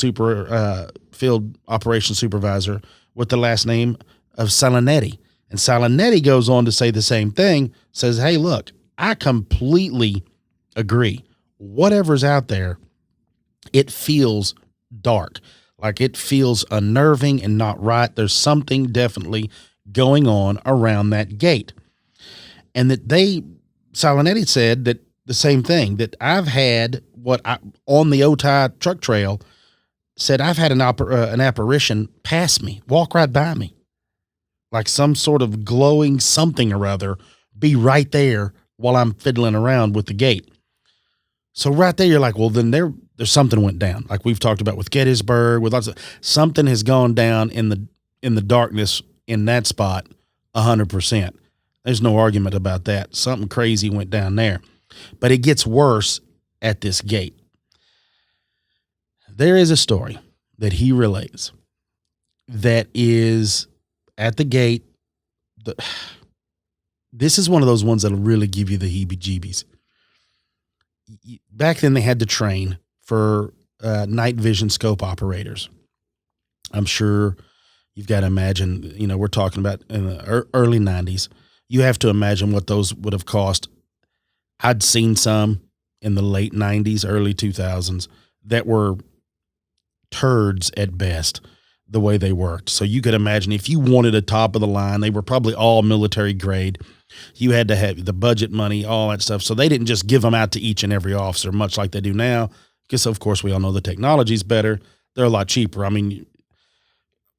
operations supervisor with the last name of Salinetti. And Salinetti goes on to say the same thing, says, hey, look, I completely agree. Whatever's out there, it feels dark. Like, it feels unnerving and not right. There's something definitely going on around that gate. And that Salinetti said that the same thing, that I've had on the Otay truck trail, said I've had an apparition pass me, walk right by me, like some sort of glowing something or other, be right there while I'm fiddling around with the gate. So right there, you're like, well, then there's something went down. Like we've talked about with Gettysburg, with lots of, something has gone down in the darkness in that spot 100%. There's no argument about that. Something crazy went down there. But it gets worse at this gate. There is a story that he relays that is at the gate. This is one of those ones that'll really give you the heebie-jeebies. Back then they had to train for night vision scope operators. I'm sure you've got to imagine, we're talking about in the early 90s. You have to imagine what those would have cost. I'd seen some in the late 90s, early 2000s that were turds at best, the way they worked. So you could imagine if you wanted a top of the line, they were probably all military grade. You had to have the budget money, all that stuff. So they didn't just give them out to each and every officer, much like they do now, because of course we all know the technology's better. They're a lot cheaper. I mean,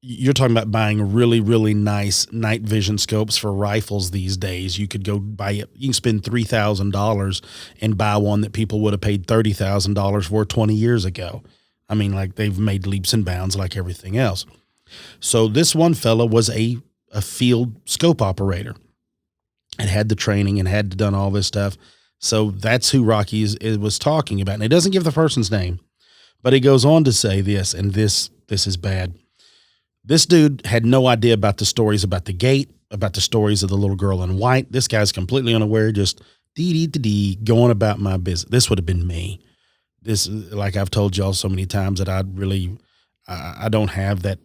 you're talking about buying really, really nice night vision scopes for rifles these days. You could go buy it. You can spend $3,000 and buy one that people would have paid $30,000 for 20 years ago. I mean, like, they've made leaps and bounds like everything else. So this one fella was a field scope operator and had the training and had done all this stuff. So that's who Rocky was talking about. And it doesn't give the person's name, but he goes on to say this, and this is bad. This dude had no idea about the stories about the gate, about the stories of the little girl in white. This guy's completely unaware, just going about my business. This would have been me. This, like I've told y'all so many times, that I don't have that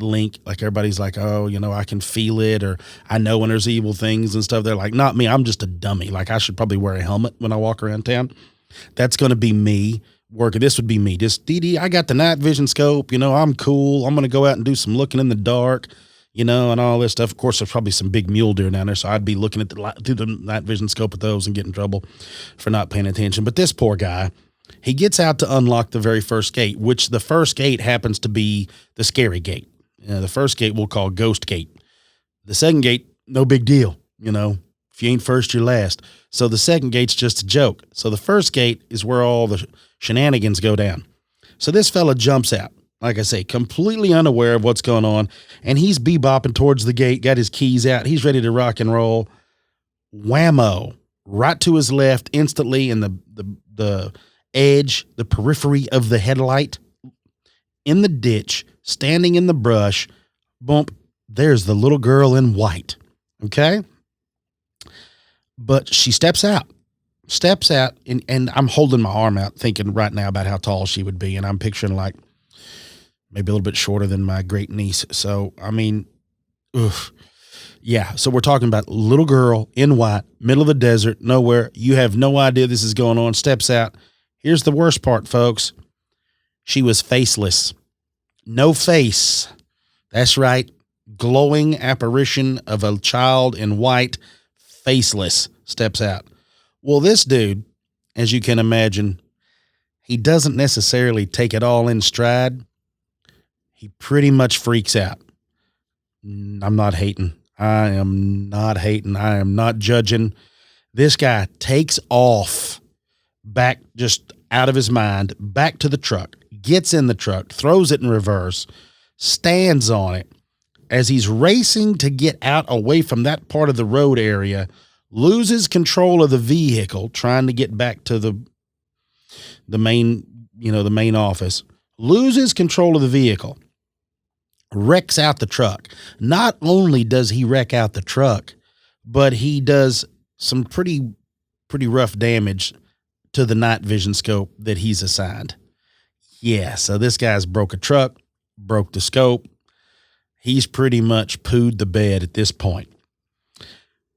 link. Like, everybody's like, oh, I can feel it, or I know when there's evil things and stuff. They're like, not me. I'm just a dummy. Like, I should probably wear a helmet when I walk around town. That's going to be me. This would be me. Just, I got the night vision scope, I'm cool. I'm going to go out and do some looking in the dark, and all this stuff. Of course, there's probably some big mule deer down there, so I'd be looking at through the night vision scope at those and get in trouble for not paying attention. But this poor guy, he gets out to unlock the very first gate, which the first gate happens to be the scary gate. The first gate we'll call Ghost Gate. The second gate, no big deal. If you ain't first, you're last. So the second gate's just a joke. So the first gate is where all the shenanigans go down. So this fella jumps out, like I say, completely unaware of what's going on, and he's bebopping towards the gate, got his keys out. He's ready to rock and roll. Whammo, right to his left instantly in the edge, the periphery of the headlight, in the ditch, standing in the brush, bump, there's the little girl in white. Okay? But she steps out, and I'm holding my arm out thinking right now about how tall she would be. And I'm picturing like maybe a little bit shorter than my great niece. So, I mean, oof. Yeah. So we're talking about little girl in white, middle of the desert, nowhere. You have no idea this is going on. Steps out. Here's the worst part, folks. She was faceless. No face. That's right. Glowing apparition of a child in white, faceless, steps out. Well, this dude as you can imagine, he doesn't necessarily take it all in stride. He pretty much freaks out. I'm not hating. I am not hating. I am not judging. This guy takes off back, just out of his mind, back to the truck, gets in the truck, throws it in reverse, stands on it. As he's racing to get out away from that part of the road area, loses control of the vehicle, trying to get back to the main office, loses control of the vehicle, wrecks out the truck. Not only does he wreck out the truck, but he does some pretty rough damage to the night vision scope that he's assigned. Yeah, so this guy's broke a truck, broke the scope. He's pretty much pooed the bed at this point.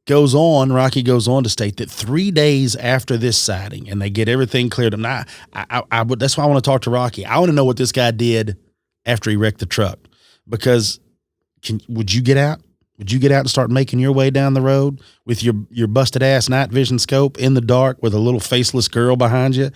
Rocky goes on to state that 3 days after this sighting, and they get everything cleared up. Now, that's why I want to talk to Rocky. I want to know what this guy did after he wrecked the truck, because would you get out? Would you get out and start making your way down the road with your busted ass night vision scope in the dark with a little faceless girl behind you?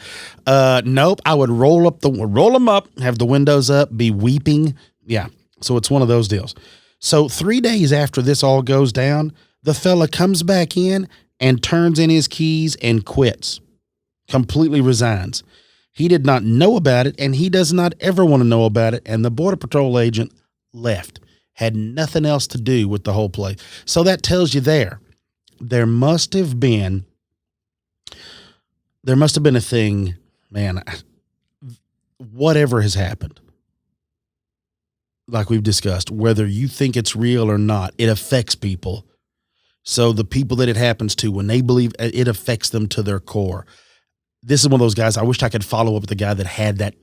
Nope. I would roll them up, have the windows up, be weeping. Yeah. So it's one of those deals. So 3 days after this all goes down, the fella comes back in and turns in his keys and quits. Completely resigns. He did not know about it, and he does not ever want to know about it. And the Border Patrol agent left. Had nothing else to do with the whole place. So that tells you there must have been a thing, man, whatever has happened. Like we've discussed, whether you think it's real or not, it affects people. So the people that it happens to, when they believe, it affects them to their core. This is one of those guys, I wish I could follow up with the guy that had that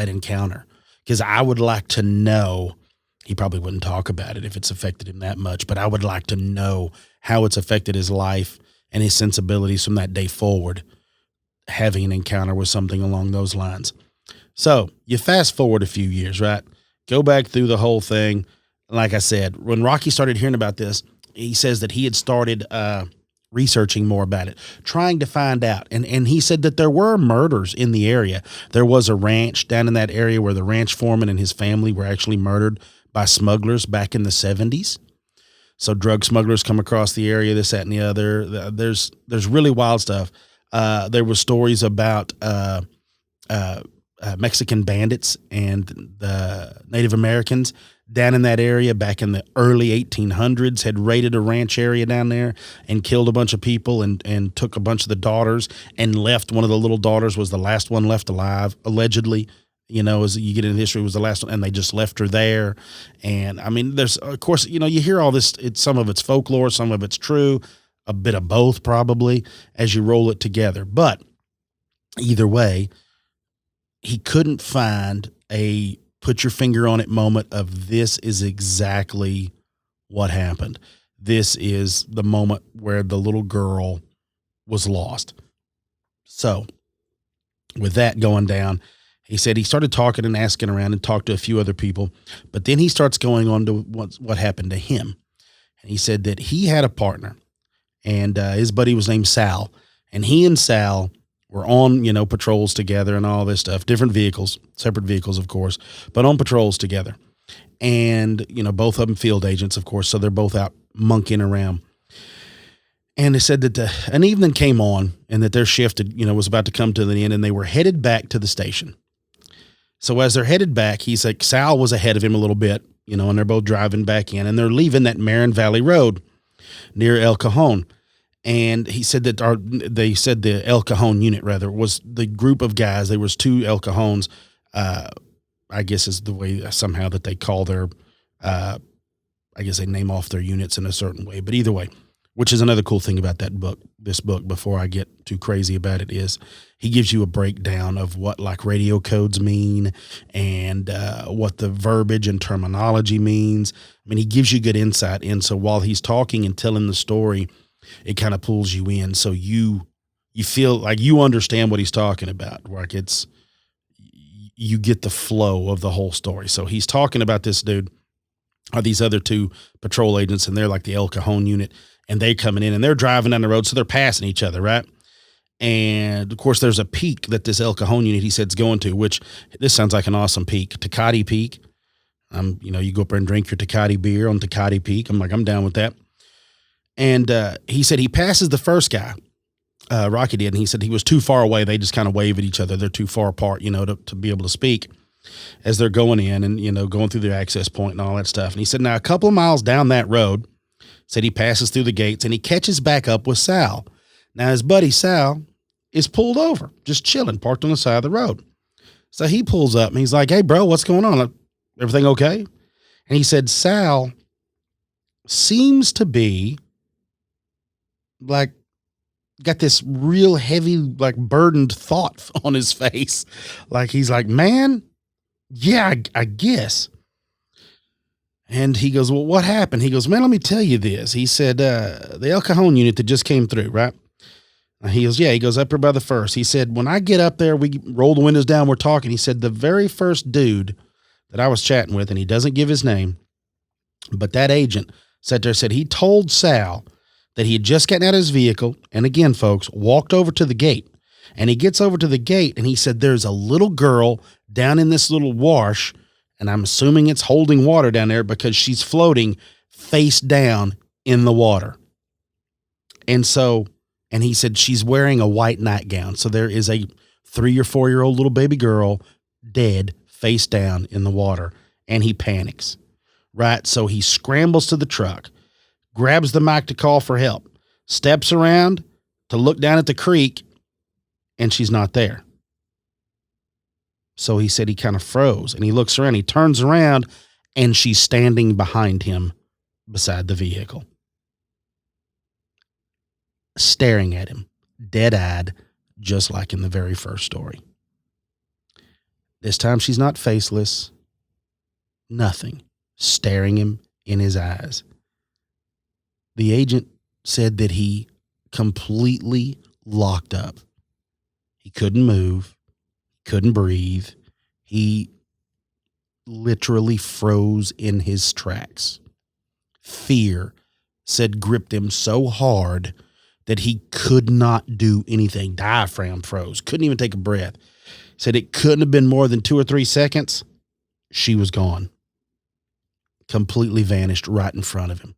encounter, because I would like to know. He probably wouldn't talk about it if it's affected him that much, but I would like to know how it's affected his life and his sensibilities from that day forward, having an encounter with something along those lines. So you fast forward a few years, right? Go back through the whole thing. Like I said, when Rocky started hearing about this, he says that he had started researching more about it, trying to find out. And he said that there were murders in the area. There was a ranch down in that area where the ranch foreman and his family were actually murdered by smugglers back in the 70s. So drug smugglers come across the area, this, that, and the other. There's really wild stuff. There were stories about Mexican bandits and the Native Americans down in that area back in the early 1800s had raided a ranch area down there and killed a bunch of people and took a bunch of the daughters and left. One of the little daughters was the last one left alive, allegedly. You know, as you get into history, was the last one, and they just left her there. And I mean, there's, of course, you know, you hear all this, some of it's folklore, some of it's true, a bit of both probably as you roll it together. But either way, he couldn't find a put your finger on it moment of this is exactly what happened. This is the moment where the little girl was lost. So with that going down, he said he started talking and asking around and talked to a few other people, but then he starts going on to what happened to him. And he said that he had a partner, and his buddy was named Sal, and he and Sal were on, patrols together and all this stuff, different vehicles, separate vehicles, of course, but on patrols together. And, both of them field agents, of course, so they're both out monkeying around. And they said that an evening came on and that their shift was about to come to the end, and they were headed back to the station. So as they're headed back, he's like, Sal was ahead of him a little bit, and they're both driving back in, and they're leaving that Marin Valley Road near El Cajon. And he said that, they said the El Cajon unit, rather, was the group of guys. There was two El Cajons, I guess is the way somehow that they call their, I guess they name off their units in a certain way. But either way, which is another cool thing about this book, before I get too crazy about it, is he gives you a breakdown of what like radio codes mean and what the verbiage and terminology means. I mean, he gives you good insight in. So while he's talking and telling the story, it kind of pulls you in. So you feel like you understand what he's talking about. Like you get the flow of the whole story. So he's talking about this dude, or these other two patrol agents, and they're like the El Cajon unit. And they're coming in and they're driving down the road. So they're passing each other, right? And of course, there's a peak that this El Cajon unit, he said, is going to, which this sounds like an awesome peak. Tecate Peak. You go up there and drink your Tecate beer on Tecate Peak. I'm down with that. And he said he passes the first guy, Rocky did, and he said he was too far away. They just kind of wave at each other. They're too far apart, to be able to speak as they're going in and, going through their access point and all that stuff. And he said, now a couple of miles down that road, said he passes through the gates and he catches back up with Sal. Now his buddy Sal is pulled over, just chilling, parked on the side of the road. So he pulls up and he's like, hey, bro, what's going on? Everything okay? And he said, Sal seems to be like, got this real heavy, like burdened thought on his face. Like, he's like, man, yeah, I guess. And he goes, well, what happened? He goes, man, let me tell you this. He said, the El Cajon unit that just came through, right? He goes, yeah, he goes up there by the first. He said, when I get up there, we roll the windows down, we're talking. He said, the very first dude that I was chatting with, and he doesn't give his name, but that agent sat there, said he told Sal that he had just gotten out of his vehicle. And again, folks, walked over to the gate, and he gets over to the gate and he said, there's a little girl down in this little wash. And I'm assuming it's holding water down there because she's floating face down in the water. And he said she's wearing a white nightgown. So there is a 3 or 4 year old little baby girl dead face down in the water. And he panics, right? So he scrambles to the truck, grabs the mic to call for help, steps around to look down at the creek, and she's not there. So he said he kind of froze and he looks around, he turns around, and she's standing behind him beside the vehicle, staring at him, dead-eyed, just like in the very first story. This time she's not faceless, nothing, staring him in his eyes. The agent said that he completely locked up. He couldn't move. Couldn't breathe. He literally froze in his tracks. Fear, said, gripped him so hard that he could not do anything. Diaphragm froze. Couldn't even take a breath. Said it couldn't have been more than 2 or 3 seconds. She was gone. Completely vanished right in front of him.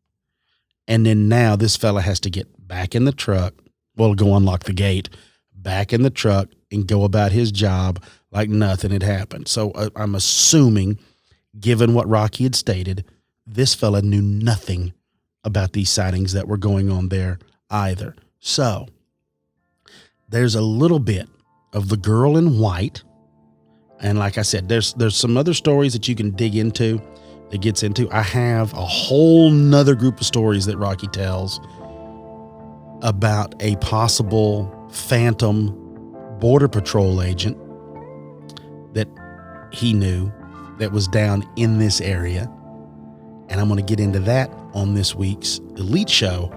And then now this fella has to get back in the truck. Well, go unlock the gate. Back in the truck and go about his job like nothing had happened. So I'm assuming, given what Rocky had stated, this fella knew nothing about these sightings that were going on there either. So there's a little bit of the girl in white. And like I said, there's some other stories that you can dig into, that gets into. I have a whole nother group of stories that Rocky tells about a possible phantom border patrol agent that he knew that was down in this area. And I'm going to get into that on this week's Elite Show.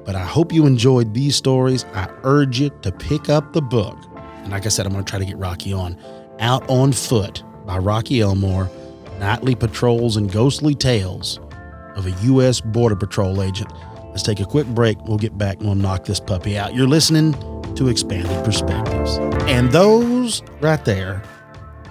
But I hope you enjoyed these stories. I urge you to pick up the book. And like I said, I'm going to try to get Rocky on. Out on Foot by Rocky Elmore, Nightly Patrols and Ghostly Tales of a U.S. Border Patrol Agent. Let's take a quick break. We'll get back and we'll knock this puppy out. You're listening to Expanded Perspectives. And those right there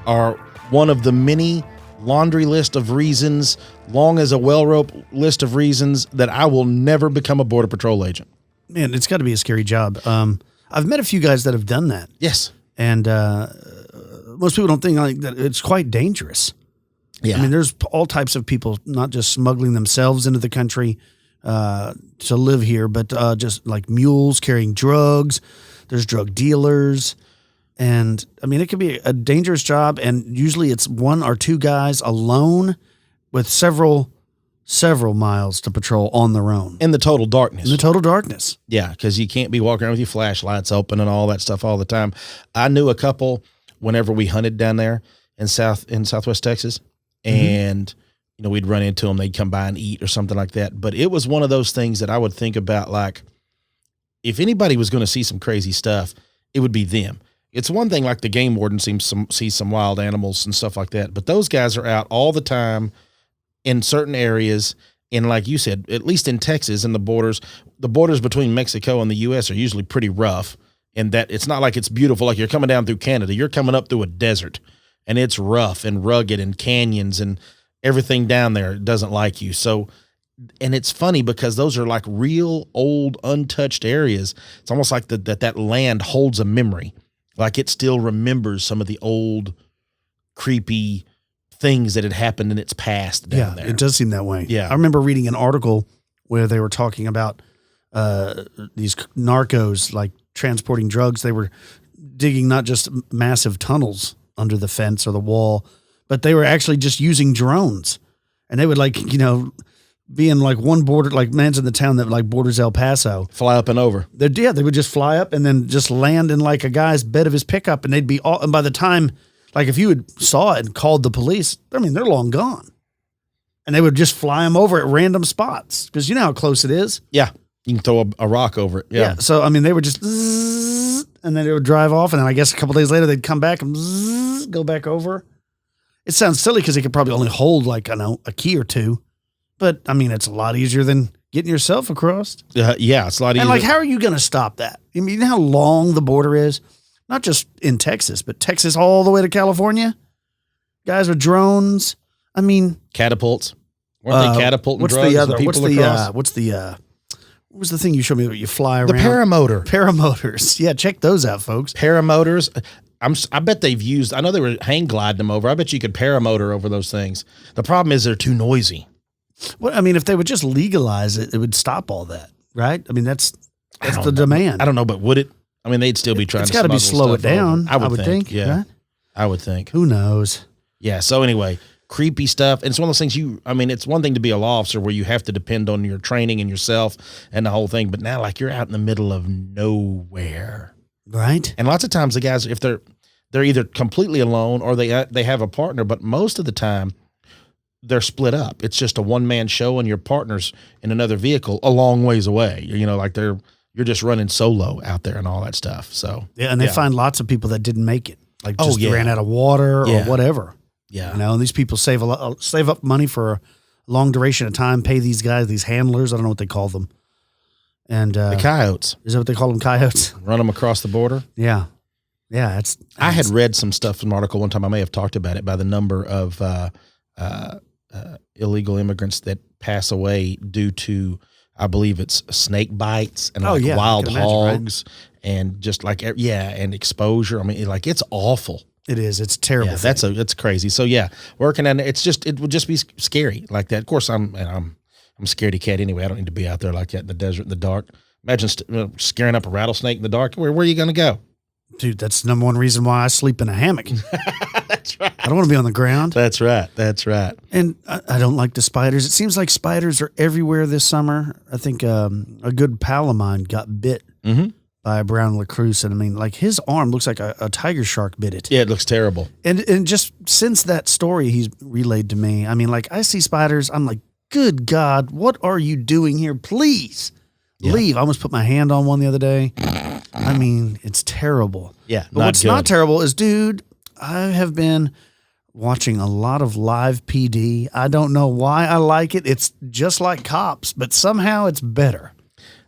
are one of the many laundry list of reasons, long as a well-rope list of reasons, that I will never become a Border Patrol agent. Man, it's got to be a scary job. I've met a few guys that have done that. Yes. And most people don't think like that it's quite dangerous. Yeah. I mean, there's all types of people, not just smuggling themselves into the country to live here, but just like mules carrying drugs. There's drug dealers. And I mean, it could be a dangerous job. And usually it's 1 or 2 guys alone with several miles to patrol on their own. In the total darkness. In the total darkness. Yeah, because you can't be walking around with your flashlights open and all that stuff all the time. I knew a couple whenever we hunted down there in Southwest Texas, and we'd run into them. They'd come by and eat or something like that. But it was one of those things that I would think about, like, if anybody was going to see some crazy stuff, it would be them. It's one thing like the game warden sees some wild animals and stuff like that, but those guys are out all the time in certain areas. And like you said, at least in Texas and the borders between Mexico and the U.S. are usually pretty rough. and that it's not like it's beautiful like you're coming down through Canada. You're coming up through a desert, and it's rough and rugged and canyons and everything down there doesn't like you. So, and it's funny because those are like real old untouched areas. It's almost like that land holds a memory, like it still remembers some of the old creepy things that had happened in its past down there. It does seem that way. Yeah. I remember reading an article where they were talking about these narcos, like transporting drugs. They were digging not just massive tunnels under the fence or the wall, but they were actually just using drones. And they would be in like one border, like man's in the town that like borders El Paso. Fly up and over. They would just fly up and then just land in like a guy's bed of his pickup, and they'd be all, and by the time, like if you had saw it and called the police, I mean, they're long gone. And they would just fly them over at random spots because you know how close it is. Yeah. You can throw a rock over it. Yeah. So, I mean, they would just, and then it would drive off. And then I guess a couple days later, they'd come back and go back over. It sounds silly because they could probably only hold like, I know, a key or two. But, I mean, it's a lot easier than getting yourself across. Yeah, it's a lot easier. And, like, how are you going to stop that? I mean, you know how long the border is? Not just in Texas, but Texas all the way to California? Guys with drones. I mean. Catapults. Weren't they catapulting what's drugs the other, and people across? What was the thing you showed me that you fly around? The paramotor. Paramotors. Yeah, check those out, folks. Paramotors. I bet they've used, I know they were hang gliding them over. I bet you could paramotor over those things. The problem is they're too noisy. Well, I mean, if they would just legalize it, it would stop all that, right? I mean, that's the demand. I don't know, but would it? I mean, they'd still be trying to smuggle stuff slow it down. over. I would think. Yeah. Right? I would think. Who knows? Yeah. So anyway, creepy stuff. And it's one of those things it's one thing to be a law officer where you have to depend on your training and yourself and the whole thing. But now, like, you're out in the middle of nowhere. Right. And lots of times the guys, if they're either completely alone or they have a partner, but most of the time they're split up. It's just a one-man show and your partner's in another vehicle a long ways away. Like you're just running solo out there and all that stuff. So yeah, and they find lots of people that didn't make it, like just ran out of water or whatever. Yeah, and these people save up money for a long duration of time. Pay these guys, these handlers. I don't know what they call them. And the coyotes. Is that what they call them? Coyotes. Run them across the border. Yeah, yeah. I had read some stuff from an article one time. I may have talked about it by the number of illegal immigrants that pass away due to, I believe it's snake bites and wild hogs, right? And just like, and exposure. I mean, like, it's awful. It is. It's terrible. Yeah, that's crazy. So yeah, working on it would just be scary like that. Of course, I'm a scaredy cat anyway. I don't need to be out there like that in the desert in the dark. Imagine scaring up a rattlesnake in the dark. Where are you going to go? Dude, that's the number one reason why I sleep in a hammock. That's right. I don't want to be on the ground. That's right. That's right. And I don't like the spiders. It seems like spiders are everywhere this summer. I think a good pal of mine got bit by a brown recluse. And I mean, like, his arm looks like a tiger shark bit it. Yeah, it looks terrible. And just since that story he's relayed to me, I mean, like, I see spiders. I'm like, good God, what are you doing here? Please leave. I almost put my hand on one the other day. I mean, it's terrible. Yeah, but what's not terrible is, dude, I have been watching a lot of live PD. I don't know why I like it. It's just like Cops, but somehow it's better.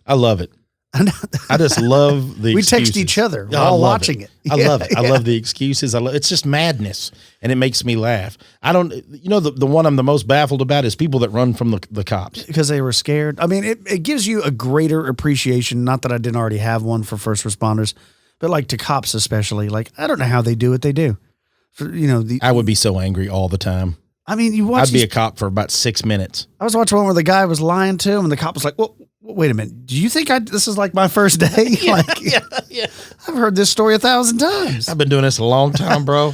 I love it. I just love the excuses. We text each other while watching it. I love it. I love the excuses. It's just madness, and it makes me laugh. The one I'm the most baffled about is people that run from the cops. Because they were scared. I mean, it gives you a greater appreciation, not that I didn't already have one for first responders, but like to cops especially. Like, I don't know how they do what they do. I would be so angry all the time. I mean, I'd be a cop for about 6 minutes. I was watching one where the guy was lying to him, and the cop was like, well, wait a minute. Do you think this is like my first day? Yeah. I've heard this story 1,000 times. I've been doing this a long time, bro.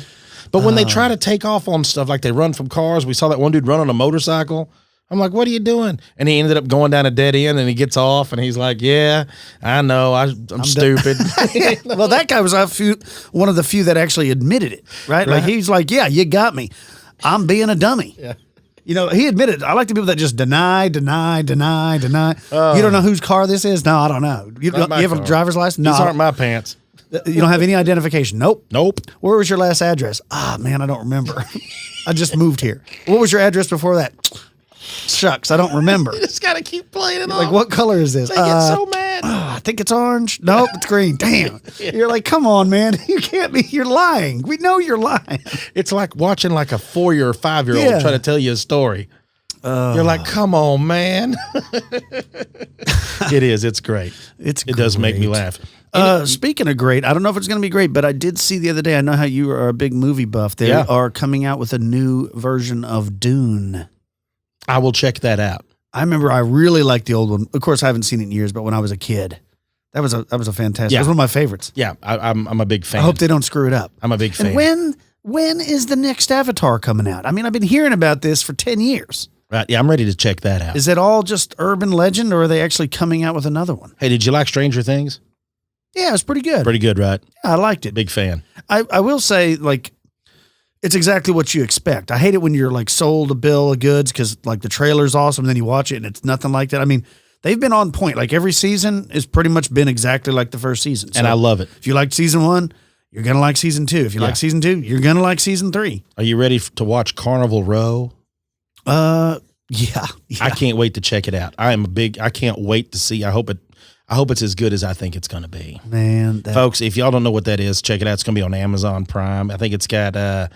But when they try to take off on stuff, like they run from cars, we saw that one dude run on a motorcycle. I'm like, what are you doing? And he ended up going down a dead end, and he gets off, and he's like, yeah, I know. I'm stupid. Well, that guy was one of the few that actually admitted it, right? Like, he's like, yeah, you got me. I'm being a dummy. Yeah. He admitted. I like the people that just deny. You don't know whose car this is? No, I don't know. You have a driver's license? No. These aren't my pants. You don't have any identification? Nope. Where was your last address? Man, I don't remember. I just moved here. What was your address before that? Shucks, I don't remember. You just got to keep playing it off. Like, what color is this? They get so mad. man. I think it's orange. Nope, it's green. Damn. You're like, come on, man. You can't be. You're lying. We know you're lying. It's like watching like a 4-year or 5-year-old Yeah. try to tell you a story. You're like, come on, man. It is. It's great. It does make me laugh. Speaking of great, I don't know if it's going to be great, but I did see the other day, I know how you are a big movie buff. They are coming out with a new version of Dune. I will check that out. I remember I really liked the old one. Of course, I haven't seen it in years, but when I was a kid, that was a fantastic. It was one of my favorites. Yeah, I'm a big fan. I hope they don't screw it up. I'm a big fan. And when is the next Avatar coming out? I mean, I've been hearing about this for 10 years. Right. Yeah, I'm ready to check that out. Is it all just urban legend, or are they actually coming out with another one? Hey, did you like Stranger Things? Yeah, it was pretty good. Pretty good, right? Yeah, I liked it. Big fan. I will say, like, it's exactly what you expect. I hate it when you're, like, sold a bill of goods because, like, the trailer's awesome, and then you watch it, and it's nothing like that. I mean, they've been on point. Like, every season has pretty much been exactly like the first season. So and I love it. If you liked season 1, you're going to like season 2. If you like season 2, you're going to like season 3. Are you ready to watch Carnival Row? Yeah. I can't wait to check it out. I can't wait to see. I hope it's as good as I think it's going to be. Man, folks, if y'all don't know what that is, check it out. It's going to be on Amazon Prime. I think it's got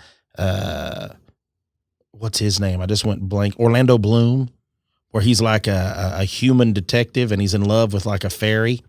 what's his name? I just went blank. Orlando Bloom, where he's like a human detective and he's in love with like a fairy.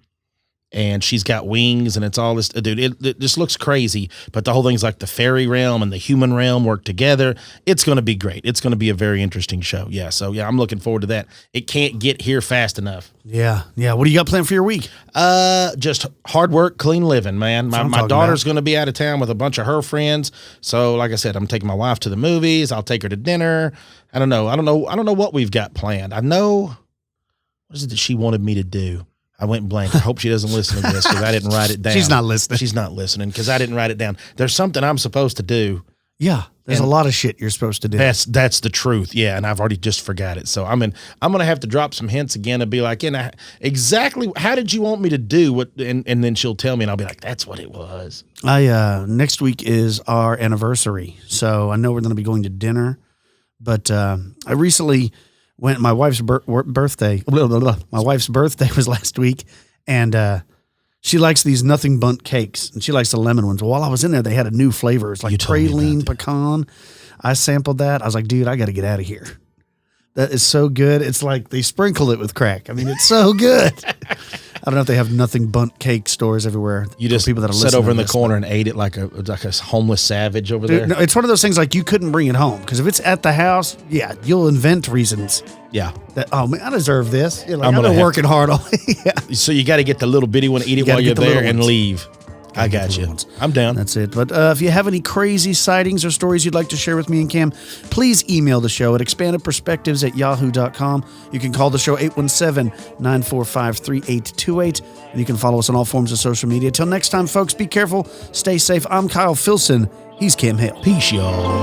And she's got wings, and it's all this, dude. It just looks crazy, but the whole thing's like the fairy realm and the human realm work together. It's going to be great. It's going to be a very interesting show. Yeah, so yeah, I'm looking forward to that. It can't get here fast enough. Yeah. What do you got planned for your week? Just hard work, clean living, man. My daughter's going to be out of town with a bunch of her friends. So, like I said, I'm taking my wife to the movies. I'll take her to dinner. I don't know what we've got planned. I know what is it that she wanted me to do. I went blank. I hope she doesn't listen to this because I didn't write it down. She's not listening. She's not listening because I didn't write it down. There's something I'm supposed to do. Yeah, there's a lot of shit you're supposed to do. That's the truth. Yeah, and I've already just forgot it. So I'm going to have to drop some hints again and be like, exactly how did you want me to do what? And then she'll tell me, and I'll be like, that's what it was. Next week is our anniversary, so I know we're going to be going to dinner. But I recently went. My wife's birthday. My wife's birthday was last week, and she likes these nothing bundt cakes, and she likes the lemon ones. Well, while I was in there, they had a new flavor. It's like praline pecan. I sampled that. I was like, dude, I got to get out of here. That is so good. It's like they sprinkle it with crack. I mean, it's so good. I don't know if they have nothing bundt cake stores everywhere. You just people that are sat over in the corner and ate it like a homeless savage over there. No, it's one of those things like you couldn't bring it home because if it's at the house, yeah, you'll invent reasons. Yeah. That, oh man, I deserve this. You're like, I've been working hard all. Yeah. So you got to get the little bitty one, eat it while you're there, and leave. I got you. I'm down. That's it. But if you have any crazy sightings or stories you'd like to share with me and Cam, please email the show at expandedperspectives@yahoo.com. You can call the show 817-945-3828. And you can follow us on all forms of social media. Till next time, folks, be careful. Stay safe. I'm Kyle Filson. He's Cam Hale. Peace, y'all.